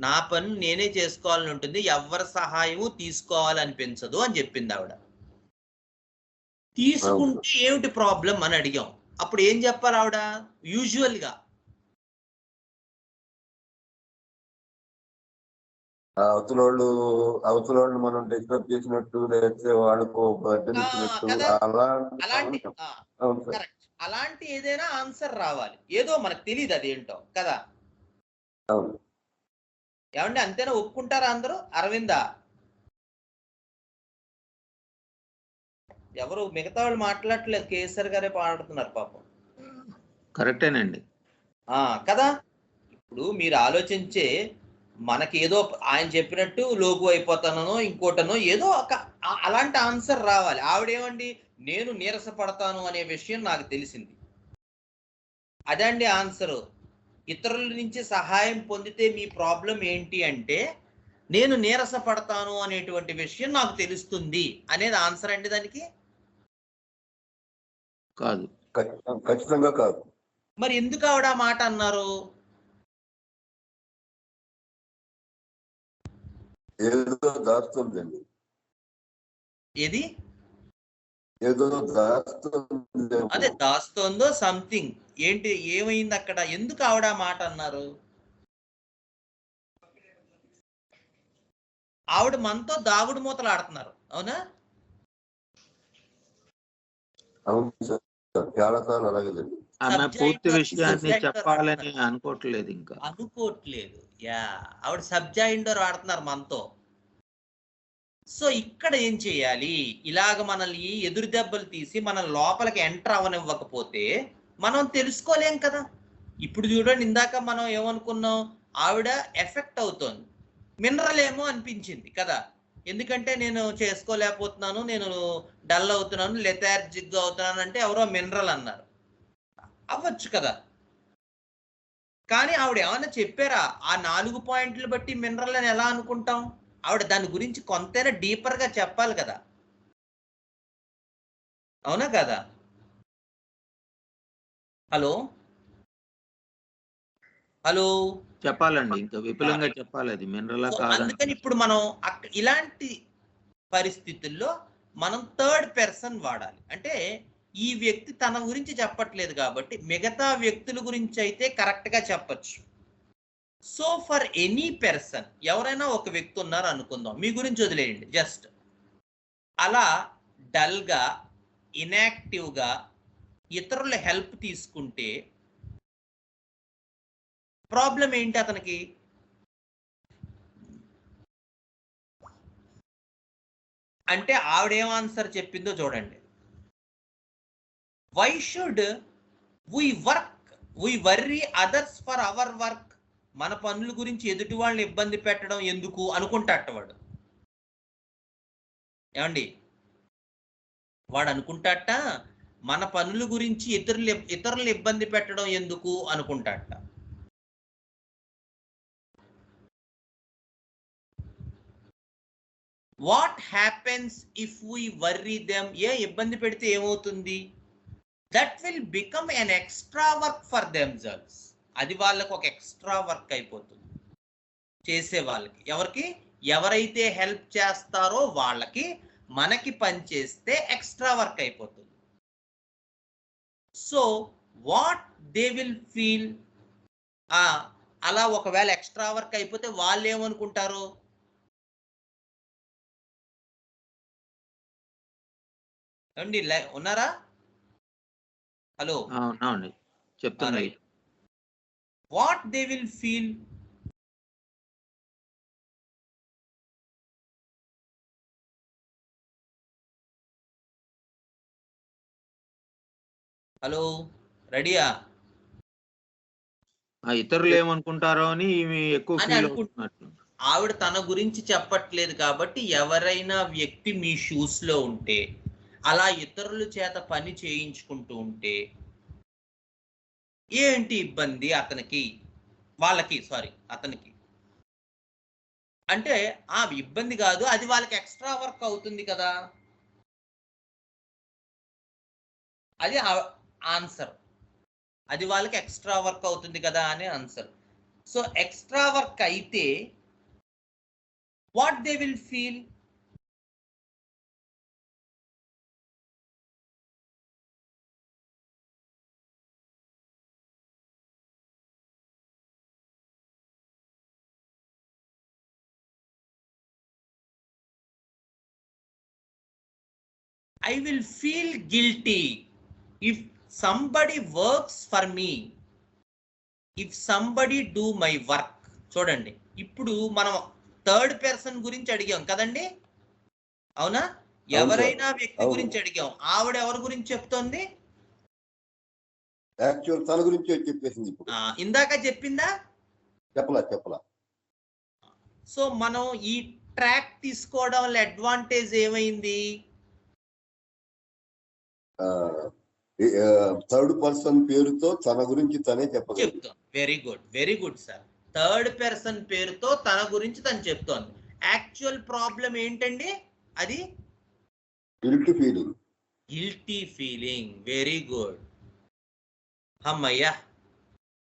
S1: నా పని నేనే చేసుకోవాలని ఉంటుంది, ఎవరి సహాయము తీసుకోవాలనిపించదు అని చెప్పింది ఆవిడ. తీసుకుంటే ఏమిటి ప్రాబ్లం అని అడిగాం. అప్పుడు ఏం చెప్పాలి ఆవిడ, యూజువల్ గా
S3: అవతలోళ్ళు మనం డిస్టర్బ్ చేసినట్టు, లేకపోతే వాళ్ళకు బర్డెన్ ఇచ్చినట్టు
S1: కదా
S3: అలాంటి
S1: అలాంటి
S3: అవును సార్.
S1: కరెక్ట్, అలాంటి ఏదైనా ఆన్సర్ రావాలి. ఏదో మనకు తెలియదు అదేంటో కదా.
S3: అవును.
S1: ఏమండి అంతేనా? ఒప్పుకుంటారా అందరూ? అరవిందా, ఎవరు మిగతా వాళ్ళు మాట్లాడట్లేదు, కేసీఆర్ గారే పాడుతున్నారు పాపం.
S5: కరెక్టేనండి.
S1: కదా. ఇప్పుడు మీరు ఆలోచించే మనకి ఏదో ఆయన చెప్పినట్టు లోకు అయిపోతానో ఇంకోటనో ఏదో ఒక అలాంటి ఆన్సర్ రావాలి. ఆవిడేమండి, నేను నీరసపడతాను అనే విషయం నాకు తెలిసింది, అదండి ఆన్సరు. ఇతరుల నుంచి సహాయం పొందితే మీ ప్రాబ్లం ఏంటి అంటే, నేను నీరసపడతాను అనేటువంటి విషయం నాకు తెలుస్తుంది అనేది ఆన్సర్ అండి దానికి.
S5: కాదు,
S3: ఖచ్చితంగా కాదు.
S1: మరి ఎందుకు ఆవిడ ఆ మాట అన్నారు?
S3: ఏదో దాస్తుందండి,
S1: ఏది
S3: ఏదో దాస్తుంది.
S1: అదే దాస్తోందో సంథింగ్. ఏంటి, ఏమైంది అక్కడ? ఎందుకు ఆవిడ ఆ మాట అన్నారు? ఆవిడ మనతో దాగుడు మూతలు ఆడుతున్నారు, అవునా?
S3: అవును సార్, చాలా సార్లు అలాగే జరిగింది.
S5: ఆమె పూర్తి విషయాన్ని
S1: సబ్జెక్ట్
S5: చెప్పాలని అనుకోవట్లేదు ఇంకా.
S1: అనుకోవట్లేదు. ఆవిడ సబ్జాయిండర్ ఆడుతున్నారు మనతో. సో ఇక్కడ ఏం చేయాలి? ఇలాగ మనల్ని ఎదురు దెబ్బలు తీసి మన లోపలికి ఎంటర్ అవనివ్వకపోతే మనం తెలుసుకోలేం కదా. ఇప్పుడు చూడండి, ఇందాక మనం ఏమనుకున్నాం, ఆవిడ ఎఫెక్ట్ అవుతోంది, మినరల్ ఏమో అనిపించింది కదా. ఎందుకంటే నేను చేసుకోలేకపోతున్నాను, నేను డల్ అవుతున్నాను, లెథార్జిక్గా అవుతున్నాను అంటే ఎవరో మినరల్ అన్నారు, అవ్వచ్చు కదా. కానీ ఆవిడ ఏమన్నా చెప్పారా? ఆ 4 పాయింట్లు బట్టి మినరల్ అని ఎలా అనుకుంటాం? ఆవిడ దాని గురించి కొంతైనా డీపర్గా చెప్పాలి కదా, అవునా కదా? హలో హలో
S5: చెప్పాలండి, ఇంకా విపులంగా చెప్పాలి అది మినరలా కాదని.
S1: అందుకని ఇప్పుడు మనం ఇలాంటి పరిస్థితుల్లో మనం థర్డ్ పర్సన్ వాడాలి. అంటే ఈ వ్యక్తి తన గురించి చెప్పట్లేదు కాబట్టి మిగతా వ్యక్తుల గురించి అయితే కరెక్ట్గా చెప్పచ్చు. సో ఫర్ ఎనీ పర్సన్, ఎవరైనా ఒక వ్యక్తి ఉన్నారు అనుకుందాం, మీ గురించి వదిలేయండి, జస్ట్ అలా డల్గా ఇన్యాక్టివ్గా ఇతరుల హెల్ప్ తీసుకుంటే ప్రాబ్లం ఏంటి అతనికి? అంటే ఆవిడేం ఆన్సర్ చెప్పిందో చూడండి. Why should we worry others for our work? మన పనుల గురించి ఎదుటి వాళ్ళని ఇబ్బంది పెట్టడం ఎందుకు అనుకుంటాట ఏమండి? వాడు అనుకుంటాట మన పనుల గురించి ఇతరులు ఇబ్బంది పెట్టడం ఎందుకు అనుకుంటాట. What happens if we worry them? ఇబ్బంది పెడితే ఏమవుతుంది? That will become an extra work for themselves. అది వాళ్ళకు ఒక ఎక్స్ట్రా వర్క్ అయిపోతుంది చేసే వాళ్ళకి. ఎవరికి? ఎవరైతే హెల్ప్ చేస్తారో వాళ్ళకి మనకి పని చేస్తే ఎక్స్ట్రా వర్క్ అయిపోతుంది. So what they will feel, అలా ఒకవేళ ఎక్స్ట్రా వర్క్ అయిపోతే వాళ్ళు ఏమనుకుంటారు? అండి ఉన్నారా? హలో,
S5: అవునండి, చెప్తున్నాయి.
S1: What they will feel? Hello, రెడీయా?
S5: ఇతరులు ఏమనుకుంటారో అని ఈమె ఎక్కువ ఫీల్ అవుతున్నట్లు.
S1: ఆవిడ తన గురించి చెప్పట్లేదు కాబట్టి ఎవరైనా వ్యక్తి మీ షూస్ లో ఉంటే, అలా ఇతరుల చేత పని చేయించుకుంటూ ఉంటే ఏంటి ఇబ్బంది అతనికి? అతనికి అంటే ఇబ్బంది కాదు, అది వాళ్ళకి ఎక్స్ట్రా వర్క్ అవుతుంది కదా. అది ఆన్సర్, అది వాళ్ళకి ఎక్స్ట్రా వర్క్ అవుతుంది కదా అని ఆన్సర్. సో ఎక్స్ట్రా వర్క్ అయితే what they will feel? I will feel guilty if somebody works for me, if somebody do my work. చూడండి, ఇప్పుడు మనం థర్డ్ పర్సన్ గురించి అడిగాం కదండి, అవునా? ఎవరైనా వ్యక్తి గురించి అడిగాం, ఆవిడ ఎవరి గురించి చెప్తోంది?
S3: యాక్చువల్ తన గురించి చెప్పేసింది. ఇప్పుడు
S1: ఇందాక చెప్పిందా?
S3: చెప్పలా.
S1: సో మనం ఈ ట్రాక్ తీసుకోవడం వల్ల అడ్వాంటేజ్ ఏమైంది?
S3: థర్డ్ పర్సన్ పేరుతో తన గురించి తనే చెప్తాం.
S1: Very good sir. Third person పేరుతో తన గురించి తను చెప్తోంది. యాక్చువల్ ప్రాబ్లం ఏంటండి? అది గిల్టీ ఫీలింగ్. Very good. అమ్మయ్యా,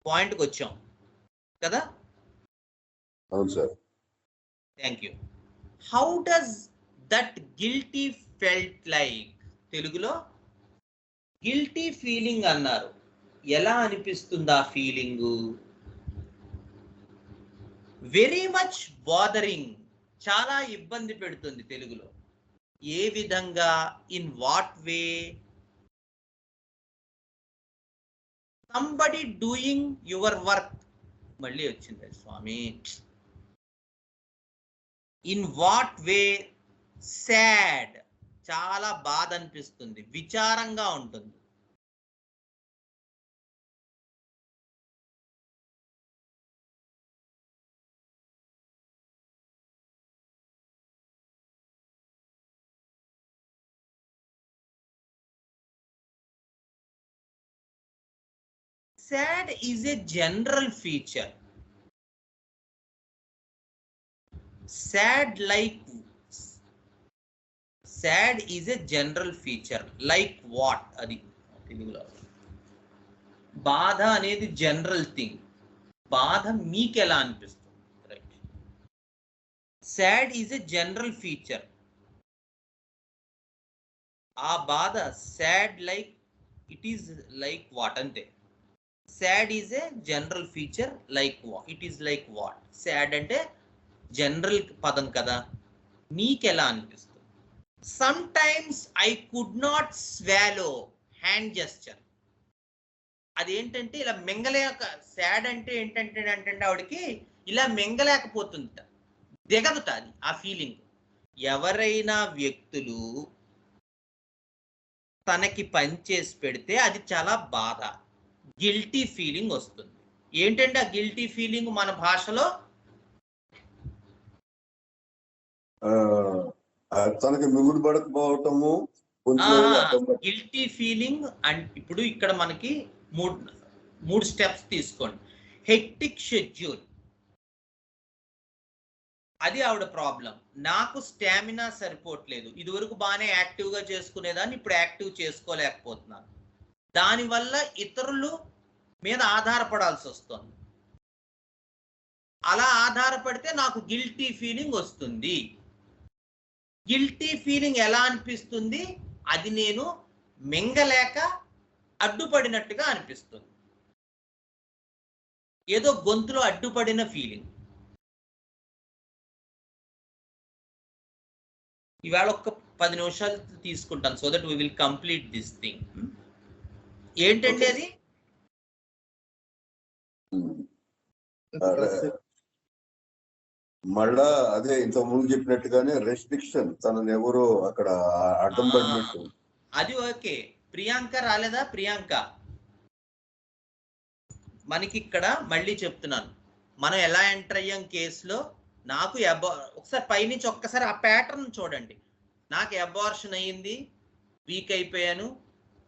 S1: పాయింట్కి వచ్చాం కదా?
S3: అవును sir.
S1: Thank you. How does that guilty felt like? తెలుగులో గిల్టీ ఫీలింగ్ అన్నారు. ఎలా అనిపిస్తుంది ఆ ఫీలింగు? వెరీ మచ్ బాదరింగ్, చాలా ఇబ్బంది పెడుతుంది తెలుగులో. ఏ విధంగా? In what way? Somebody doing your work. మళ్ళీ వచ్చింది Swami. In what way? Sad, చాలా బాధ అనిపిస్తుంది, విచారంగా ఉంటుంది. Sad is a general feature. Sad is a general feature. Like what? అది తెలుగులో. బాధ అనేది జనరల్ థింగ్. బాధ మీకు ఎలా అనిపిస్తుంది? Right. Sad is a general feature. ఆ బాధ sad like it is like what అంతే. Sad is a general feature. Like it is like what? Sad అంటే జనరల్ పదం కదా, నీకెలా అనిపిస్తుంది? Sometimes I could not swallow, hand gesture. అదేంటంటే ఇలా మింగలేక, సాడ్ అంటే ఏంటంటే ఆవిడకి ఇలా మింగలేకపోతుందిట, దిగదుట అది ఆ ఫీలింగ్. ఎవరైనా వ్యక్తులు తనకి పని చేసి పెడితే అది చాలా బాధ, గిల్టీ ఫీలింగ్ వస్తుంది. ఏంటంటే ఆ గిల్టీ ఫీలింగ్ మన భాషలో
S3: తనకి మిగుడు పడకపోవటము,
S1: గిల్టీ ఫీలింగ్. అండ్ ఇప్పుడు ఇక్కడ మనకి మూడు స్టెప్స్ తీసుకోండి. హెక్టిక్ షెడ్యూల్, అది ఆవిడ ప్రాబ్లం. నాకు స్టామినా సరిపోవట్లేదు, ఇదివరకు బాగానే యాక్టివ్గా చేసుకునేదాన్ని, ఇప్పుడు యాక్టివ్ చేసుకోలేకపోతున్నాను. దానివల్ల ఇతరులు మీద ఆధారపడాల్సి వస్తుంది. అలా ఆధారపడితే నాకు గిల్టీ ఫీలింగ్ వస్తుంది. గిల్టీ ఫీలింగ్ ఎలా అనిపిస్తుంది? అది నేను మింగలేక అడ్డుపడినట్టుగా అనిపిస్తుంది, ఏదో గొంతులో అడ్డుపడిన ఫీలింగ్. ఇవాళ ఒక 10 నిమిషాలు తీసుకుంటాను, so that we will complete this thing. ఏంటండి అది?
S3: మళ్ళా అదే ఇంత ముందు చెప్పినట్టుగానే రెస్ట్రిక్షన్, తనని ఎవరో అక్కడ అడ్డం పడినట్టు.
S1: అది ఓకే. ప్రియాంక రాలేదా? ప్రియాంక, మనకి ఇక్కడ మళ్ళీ చెప్తున్నాను, మనం ఎలా ఎంటర్ అయ్యాం కేసులో. నాకు ఒకసారి పైనుంచి ఒక్కసారి ఆ ప్యాటర్న్ చూడండి. నాకు అబార్షన్ అయ్యింది, వీక్ అయిపోయాను,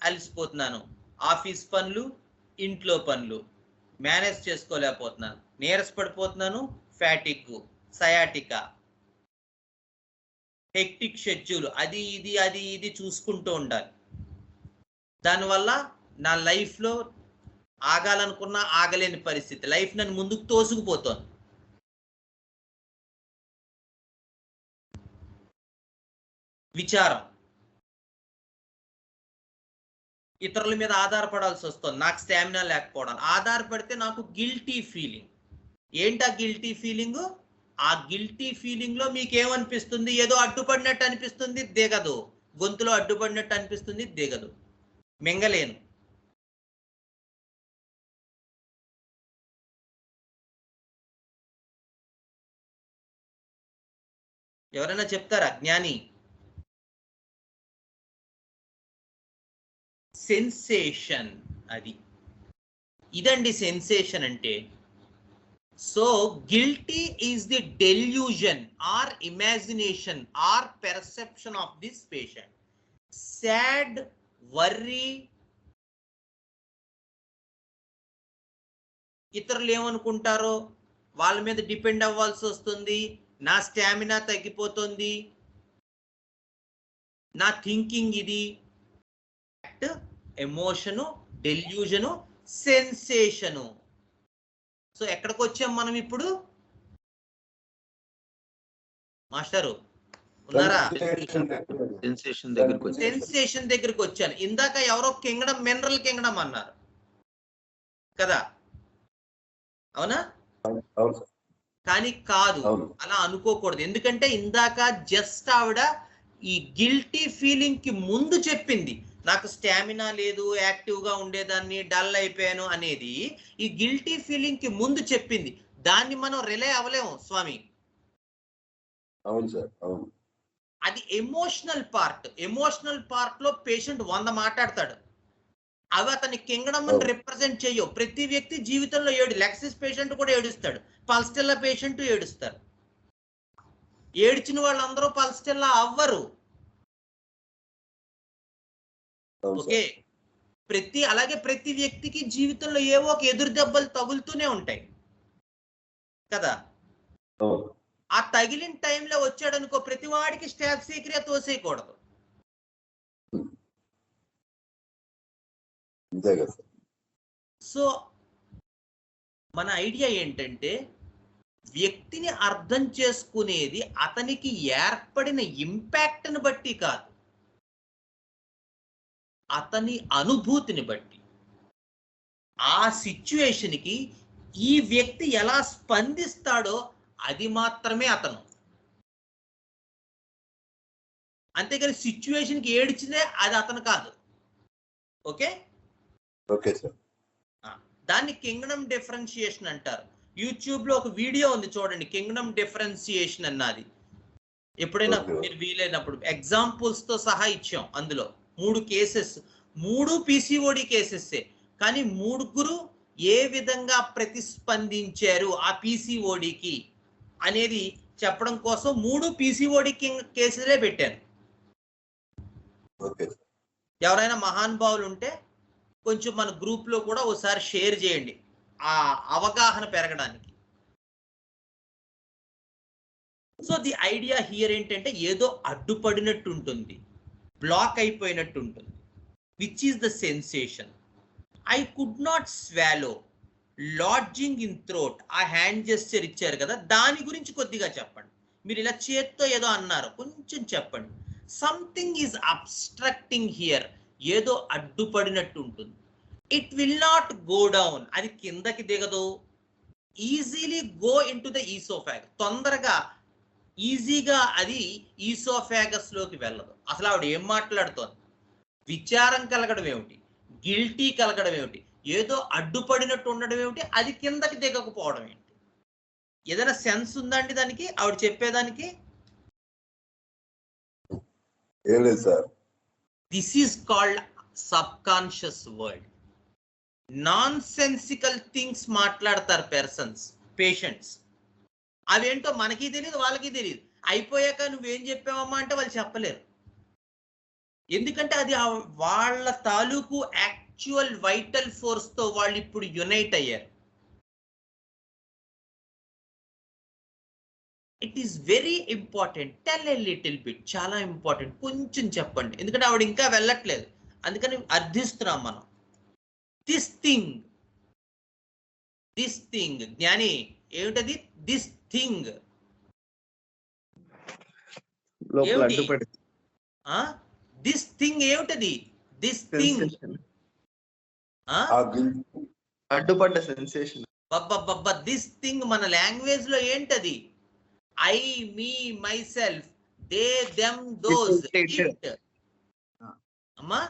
S1: అలసిపోతున్నాను, ఆఫీస్ పనులు, ఇంట్లో పనులు మేనేజ్ చేసుకోలేకపోతున్నాను, నీరసపడిపోతున్నాను, ఫ్యాటిక్, సయాటికా, హెక్టిక్ షెడ్యూల్, అది ఇది చూసుకుంటూ ఉండాలి. దానివల్ల నా లైఫ్లో ఆగాలనుకున్నా ఆగలేని పరిస్థితి, లైఫ్ నన్ను ముందుకు తోసుకుపోతోంది. విచారం, ఇతరుల మీద ఆధారపడాల్సి వస్తుంది, నాకు స్టామినా లేకపోవడం. ఆధారపడితే నాకు గిల్టీ ఫీలింగ్. ఏంటా గిల్టీ ఫీలింగ్? ఆ గిల్టీ ఫీలింగ్ లో మీకేమనిపిస్తుంది? ఏదో అడ్డుపడినట్టు అనిపిస్తుంది, దిగదు. గొంతులో అడ్డుపడినట్టు అనిపిస్తుంది, దిగదు, మింగలేను. ఎవరైనా చెప్తారా జ్ఞాని? సెన్సేషన్, అది ఇదండి సెన్సేషన్ అంటే. So guilty is the delusion or imagination or perception of this patient. Sad, worry, ఇతరులు ఏమనుకుంటారో వాళ్ళ మీద డిపెండ్ అవ్వాల్సి వస్తుంది, నా స్టామినా తగ్గిపోతుంది, నా థింకింగ్ ఇది. Emotion, డెల్యూజను, sensation. సో ఎక్కడికి వచ్చాం మనం ఇప్పుడు? మాస్టరు ఉన్నారా?
S5: సెన్సేషన్ దగ్గరకు వచ్చాం.
S1: సెన్సేషన్ దగ్గరికి వచ్చాను. ఇందాక ఎవరో కింగడం, మినరల్ కింగడం అన్నారు కదా, అవునా? కానీ కాదు, అలా అనుకోకూడదు. ఎందుకంటే ఇందాక జస్ట్ ఆవిడ ఈ గిల్టీ ఫీలింగ్ కి ముందు చెప్పింది, నాకు స్టామినా లేదు, యాక్టివ్ గా ఉండేదాన్ని, డల్ అయిపోయాను అనేది ఈ గిల్టీ ఫీలింగ్ కి ముందు చెప్పింది. దాన్ని మనం రిలే అవ్వలేము స్వామి.
S3: అవును సార్, అవును.
S1: అది ఎమోషనల్ పార్ట్. ఎమోషనల్ పార్ట్ లో పేషెంట్ 100 మాట్లాడతాడు, అవి అతని కింగడమ్ అని రిప్రజెంట్ చేయవు. ప్రతి వ్యక్తి జీవితంలో లెక్సిస్ పేషెంట్ కూడా ఏడుస్తాడు, పల్స్టెల్లా పేషెంట్ ఏడుస్తారు. ఏడ్చిన వాళ్ళందరూ పల్స్టెల్లా అవ్వరు. ఓకే, అలాగే ప్రతి వ్యక్తికి జీవితంలో ఏవో ఒక ఎదురు దెబ్బలు తగులుతూనే ఉంటాయి కదా. ఆ తగిలిన టైంలో వచ్చాడు అనుకో, ప్రతి వాడికి స్టాఫ్ సీక్రెట్ తోసేయకూడదు. సో మన ఐడియా ఏంటంటే, వ్యక్తిని అర్థం చేసుకునేది అతనికి ఏర్పడిన ఇంపాక్ట్ని బట్టి కాదు, అతని అనుభూతిని బట్టి. ఆ సిచ్యువేషన్కి ఈ వ్యక్తి ఎలా స్పందిస్తాడో అది మాత్రమే అతను. అంతేగాని సిచ్యువేషన్కి ఏడ్చినే అది అతను కాదు. Okay
S3: okay sir.
S1: దాన్ని కింగ్డమ్ డిఫరెన్షియేషన్ అంటారు. యూట్యూబ్ లో ఒక వీడియో ఉంది చూడండి, కింగ్డమ్ డిఫరెన్షియేషన్ అన్నది. ఎప్పుడైనా మీరు వీలైనప్పుడు ఎగ్జాంపుల్స్ తో సహా ఇచ్చాం. అందులో 3 కేసెస్, 3 PCOD కేసెస్. కానీ 3 ఏ విధంగా ప్రతిస్పందించారు ఆ PCODకి అనేది చెప్పడం కోసం 3 PCOD కేసులే పెట్టాను. ఎవరైనా మహానుభావులు ఉంటే కొంచెం మన గ్రూప్ లో కూడా ఒకసారి షేర్ చేయండి, ఆ అవగాహన పెరగడానికి. సో ది ఐడియా హియర్ ఏంటంటే, ఏదో అడ్డుపడినట్టు ఉంటుంది, బ్లాక్ అయిపోయినట్టు ఉంటుంది, which is the sensation. I could not swallow, lodging in throat. ఆ హ్యాండ్ జెస్చర్ ఇచ్చారు కదా, దాని గురించి కొద్దిగా చెప్పండి. మీరు ఇలా చేత్తో ఏదో అన్నారు, కొంచెం చెప్పండి. సంథింగ్ ఈజ్ అబ్స్ట్రక్టింగ్ హియర్, ఏదో అడ్డుపడినట్టు ఉంటుంది. It will not go down, అది కిందకి దిగదు. Easily go into the oesophagus, తొందరగా ఈజీగా అది ఈసోఫాగస్ లోకి వెళ్ళదు. అసలు ఆవిడ ఏం మాట్లాడుతోంది? విచారం కలగడం ఏమిటి, గిల్టీ కలగడం ఏమిటి, ఏదో అడ్డుపడినట్టు ఉండడం ఏమిటి, అది కిందకి దిగకపోవడం ఏంటి? ఏదైనా సెన్స్ ఉందా అండి దానికి, ఆవిడ చెప్పేదానికి?
S3: ఏం లేదు sir.
S1: This is called subconscious word. Non sensical things మాట్లాడతారు పేషెంట్స్. అవేంటో మనకి తెలియదు, వాళ్ళకి తెలియదు. అయిపోయాక నువ్వేం చెప్పావమ్మా అంటే వాళ్ళు చెప్పలేరు. ఎందుకంటే అది వాళ్ళ తాలూకు యాక్చువల్ వైటల్ ఫోర్స్ తో వాళ్ళు ఇప్పుడు యునైట్ అయ్యారు. It is very important. Tell a little bit, చాలా ఇంపార్టెంట్. కొంచెం చెప్పండి, ఎందుకంటే ఆవిడ ఇంకా వెళ్ళట్లేదు, అందుకని అర్థిస్తున్నాం మనం. దిస్ థింగ్ జ్ఞాని ఏమిటది? దిస్ థింగ్ దిస్ థింగ్ ఏమిటది? దిస్ థింగ్
S4: అడ్డుపడ్డ సెన్సేషన్.
S1: బబ్బబ్బబ్బ, దిస్ థింగ్ మన లాంగ్వేజ్ లో ఏంటది? I, me, myself, they, them, those, it. అమ్మా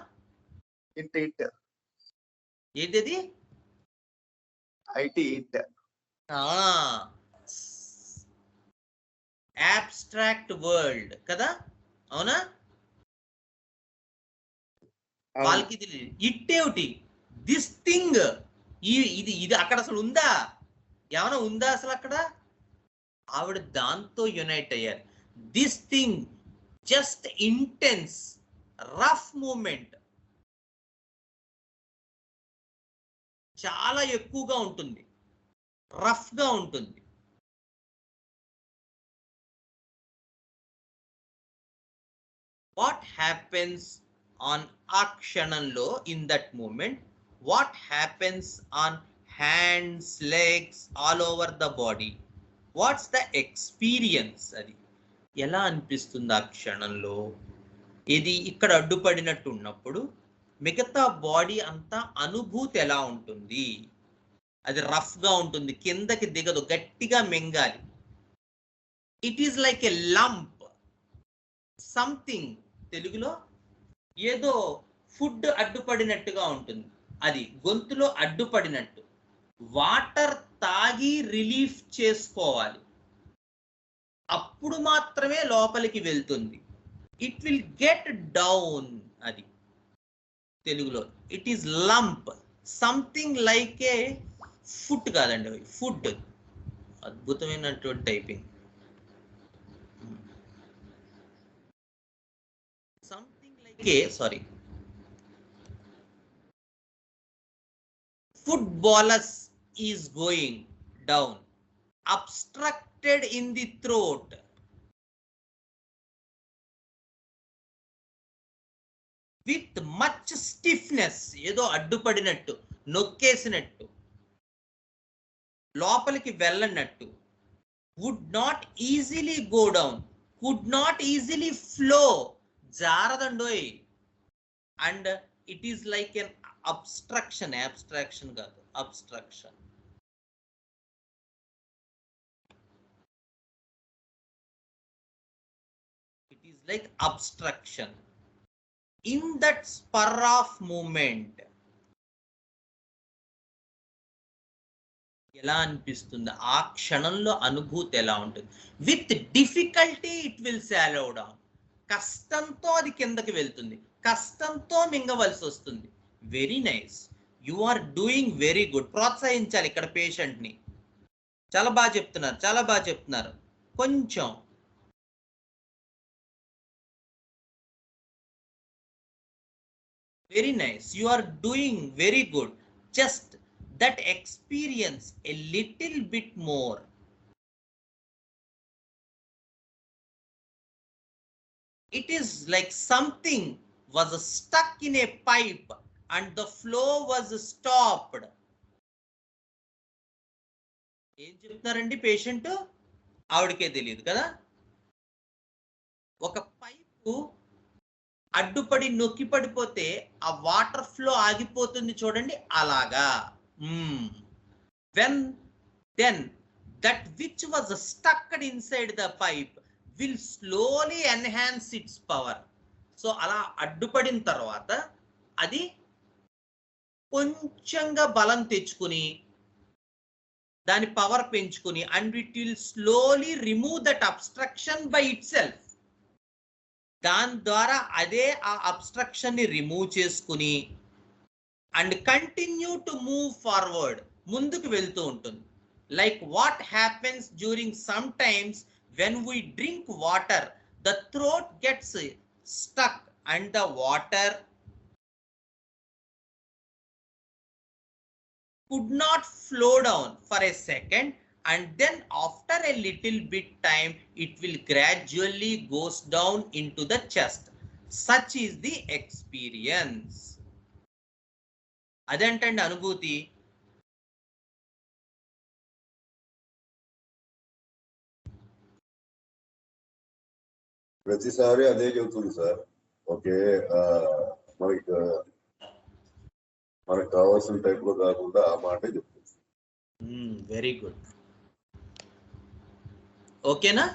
S6: ఇట్
S1: ఏంటిది?
S6: ఇట్
S1: abstract world కదా, అవునా? వాళ్ళకి తెలియదు ఇట్టేమిటి దిస్ థింగ్, ఇది ఇది అక్కడ అసలు ఉందా, ఏమైనా ఉందా అసలు అక్కడ? ఆవిడ దాంతో యునైట్ అయ్యారు. This thing just intense rough moment, చాలా ఎక్కువగా ఉంటుంది, రఫ్ గా ఉంటుంది. వాట్ హ్యాపెన్స్ ఆన్ ఆ క్షణంలో, in that moment, what happens on hands, legs, all over the body, what's the experience, అది ఎలా అనిపిస్తుంది ఆ క్షణంలో? ఇది ఇక్కడ అడ్డుపడినట్టు ఉన్నప్పుడు మిగతా బాడీ అంతా అనుభూతి ఎలా ఉంటుంది? అది రఫ్ గా ఉంటుంది, కిందకి దిగదు, గట్టిగా మింగాలి. It is like a lump something, తెలుగులో ఏదో ఫుడ్ అడ్డుపడినట్టుగా ఉంటుంది, అది గొంతులో అడ్డుపడినట్టు. వాటర్ తాగి రిలీఫ్ చేసుకోవాలి, అప్పుడు మాత్రమే లోపలికి వెళ్తుంది. ఇట్ విల్ గెట్ డౌన్, అది తెలుగులో. It is lump something like A food, కాదండి ఫుడ్. అద్భుతమైనటువంటి typing. Something like A, sorry, food bolus is going down, obstructed in the throat. With much stiffness, ఏదో అడ్డుపడినట్టు, నొక్కేసినట్టు, లోపలికి వెళ్ళనట్టు. would not easily go down, could not easily flow, జారదండోయ్. and it is like an obstruction, abstraction కాదు, obstruction. It is like obstruction. In that spur of movement, ఎలా అనిపిస్తుంది ఆ క్షణంలో, అనుభూతి ఎలా ఉంటుంది? With difficulty it will swallow down, కష్టంతో అది కిందకి వెళ్తుంది, కష్టంతో మింగవలసి వస్తుంది. Very nice, you are doing very good. ప్రోత్సహించాలి ఇక్కడ పేషెంట్ ని. చాలా బాగా చెప్తున్నారు, చాలా బాగా చెప్తున్నారు. కొంచెం very nice, you are doing very good, just that experience a little bit more. It is like something was stuck in a pipe and the flow was stopped. ఏం చెప్తున్నారండి పేషెంట్? ఆవిడకే తెలియదు కదా. ఒక పైపు అడ్డుపడి నొక్కి పడిపోతే ఆ వాటర్ ఫ్లో ఆగిపోతుంది చూడండి, అలాగా. then that which was stuck inside the pipe will slowly enhance its power. So అలా అడ్డుపడిన తర్వాత అది కొంచెంగా బలం తెచ్చుకుని దాని పవర్ పెంచుకుని, and it will slowly remove that obstruction by itself. దాని ద్వారా అదే ఆ అబ్స్ట్రక్షన్ ని రిమూవ్ చేసుకుని and continue to move forward, ముందుకు వెళ్తూ ఉంటుంది. Like what happens during sometimes when we drink water, the throat gets stuck and the water could not flow down for a second, and then after a little bit time it will gradually goes down into the chest. Such is the experience. అదేంటండి అనుభూతి?
S3: ప్రతిసారి అదే చెబుతుంది సార్. ఓకే, మనకు కావాల్సిన టైప్ లో కాకుండా ఆ మాటే చెప్తుంది.
S1: Very good. ఓకేనా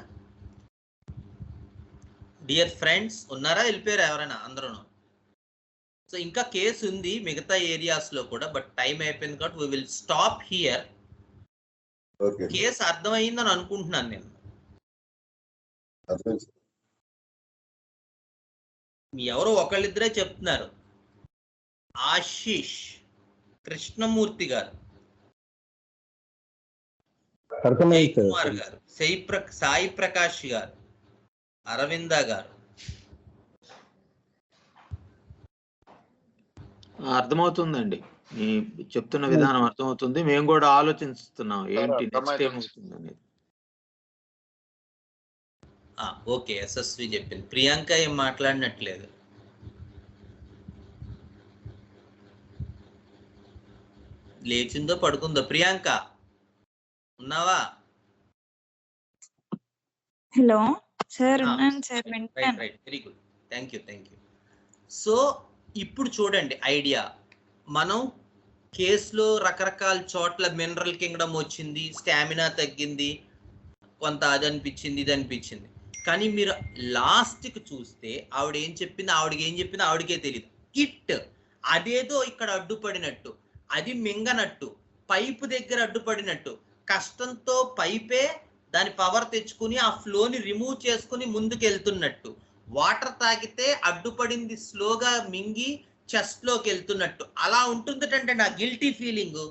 S1: డియర్ ఫ్రెండ్స్? ఉన్నారా, వెళ్ళిపోయారా ఎవరైనా? అందరూ సో ఇంకా కేసు ఉంది మిగతా ఏరియాస్ లో కూడా, బట్ టైం అయిపోయింది కాబట్టి we will stop here.
S3: Okay
S1: case అర్థమైందని అనుకుంటున్నాను నేను.
S3: అర్థం సార్.
S1: మీ ఎవరో ఒకళ్ళిద్దరే చెప్తున్నారు, ఆశీష్, కృష్ణమూర్తి గారు, జై కుమార్ గారు, సాయి ప్రకాష్ గారు, అరవింద గారు.
S5: అర్థమవుతుందండి, మీ చెప్తున్న విధానం అర్థమవుతుంది. మేము కూడా ఆలోచిస్తున్నాం ఏంటి నెక్స్ట్ ఏమవుతుంది అనేది.
S1: ఓకే, యశస్వి చెప్పింది. ప్రియాంక ఏం మాట్లాడినట్లేదు. లేచిందో పడుకుందో? ప్రియాంక ఉన్నావా?
S6: హలో సార్, ఉన్నాను సార్, వింటాను.
S1: Right, very good, thank you. So ఇప్పుడు చూడండి ఐడియా. మనం కేసులో రకరకాల చోట్ల మినరల్ కింగ్డమ్ వచ్చింది, స్టామినా తగ్గింది, కొంత అది అనిపించింది, ఇది అనిపించింది. కానీ మీరు లాస్ట్కి చూస్తే ఆవిడకి ఏం చెప్పిందో ఆవిడకే తెలియదు. కిట్ అదేదో ఇక్కడ అడ్డుపడినట్టు, అది మింగనట్టు, పైపు దగ్గర అడ్డుపడినట్టు, కష్టంతో పైపే దాని పవర్ తెచ్చుకుని ఆ ఫ్లోని రిమూవ్ చేసుకుని ముందుకు వెళ్తున్నట్టు, వాటర్ తాగితే అడ్డుపడింది స్లోగా మింగి చెస్ట్ లోకి వెళ్తున్నట్టు అలా ఉంటుందటంటే నా గిల్టీ ఫీలింగ్.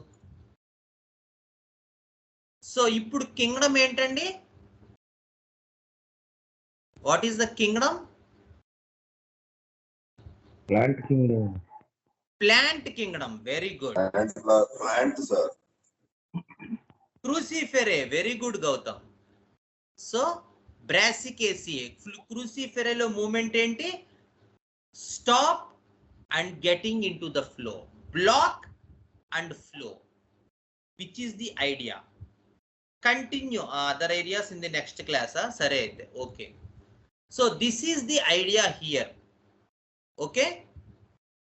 S1: సో ఇప్పుడు కింగ్డమ్ ఏంటండి? What is the kingdom? Plant kingdom. Very good.
S3: Plant sir.
S1: క్రూసిఫెరే. Very good Gautam. సో బ్రాసికేసియే, క్రూసిఫెరేలో మూమెంట్ ఏంటి? Stop and getting into the flow, block and flow, which is the idea. Continue other areas in the next class. Sare aithe okay. So this is the idea here. Okay,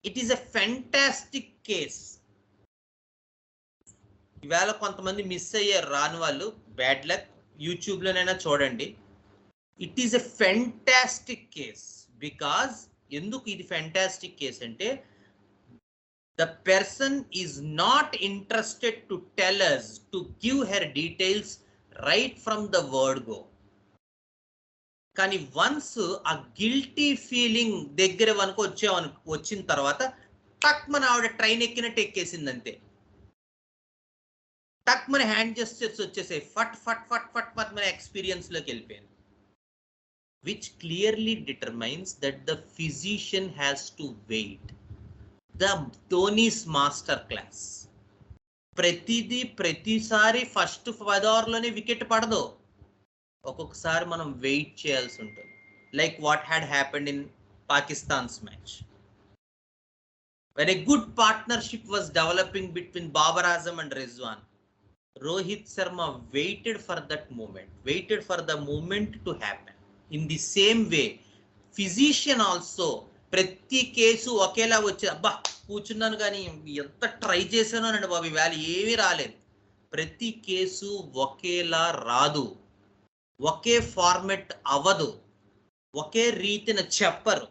S1: it is a fantastic case. ఇవాళ కొంతమంది మిస్ అయ్యారు, రాని వాళ్ళు బ్యాడ్ లక్. యూట్యూబ్ లోనైనా చూడండి. It is a fantastic case. Because ఎందుకు ఇది ఫ్యాంటాస్టిక్ కేస్ అంటే, the person is not interested to tell us, to give her details right from the word go. కానీ వన్స్ ఆ గిల్టీ ఫీలింగ్ దగ్గర వరకు వచ్చిన తర్వాత టక్ మన ఆవిడ ట్రైన్ ఎక్కినట్టు ఎక్కేసింది అంతే. టక్ మన హ్యాండ్ జెస్చర్స్ వచ్చేసాయి, ఫట్ ఫట్ ఫట్ ఫట్ ఫట్ మన ఎక్స్పీరియన్స్ లోకి వెళ్ళిపోయింది. Which clearly determines that the physician has to wait. The Tony's master class. ప్రతిసారి ఫస్ట్ 10 ఓవర్లోనే వికెట్ పడదు, ఒక్కొక్కసారి మనం వెయిట్ చేయాల్సి ఉంటుంది. Like what had happened in Pakistan's match. When a good partnership was developing between Babar Azam and Rizwan, Rohit Sharma waited for that moment, waited for the moment to happen. In the same way, physician also ప్రతి కేసు ఒకేలా వచ్చే, అబ్బా కూర్చున్నాను కానీ ఎంత ట్రై చేశానో అండి బాబు, ఇవాళ ఏమీ రాలేదు. ప్రతి కేసు ఒకేలా రాదు, ఒకే ఫార్మెట్ అవ్వదు, ఒకే రీతిన చెప్పరు.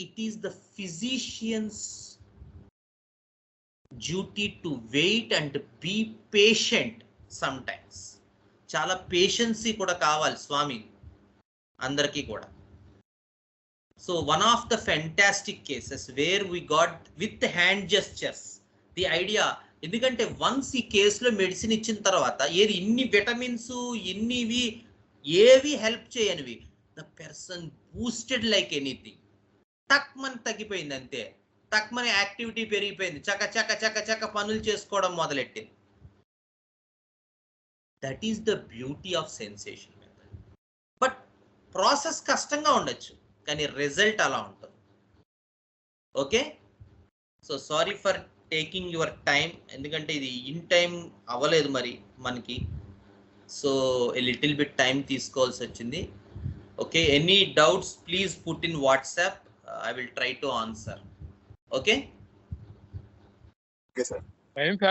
S1: It is the physician's duty to wait and be patient. Sometimes చాలా పేషెన్సీ కూడా కావాలి స్వామి అందరికీ కూడా. So one of the fantastic cases where we got with hand gestures the idea. ఎందుకంటే వన్స్ ఈ కేసులో మెడిసిన్ ఇచ్చిన తర్వాత ఏది ఇన్ని విటమిన్స్ ఇన్నివి ఏవి హెల్ప్ చేయనివి, the person boosted like anything. టక్ మన తగ్గిపోయింది అంతే, టక్ మన యాక్టివిటీ పెరిగిపోయింది, చక్క చక్క చక్క చక్క పనులు చేసుకోవడం మొదలెట్టింది. That is the beauty of sensation method. But process కష్టంగా ఉండొచ్చు, కానీ రిజల్ట్ అలా ఉంటుంది. Okay, so sorry for taking your time, ఎందుకంటే ఇది ఇన్ టైం అవ్వలేదు మరి మనకి. సో ఎ లిటిల్ బిట్ టైం తీసుకోవాల్సి వచ్చింది. Okay, any doubts please put in WhatsApp, I will try to answer. Okay
S3: okay sir.
S2: Time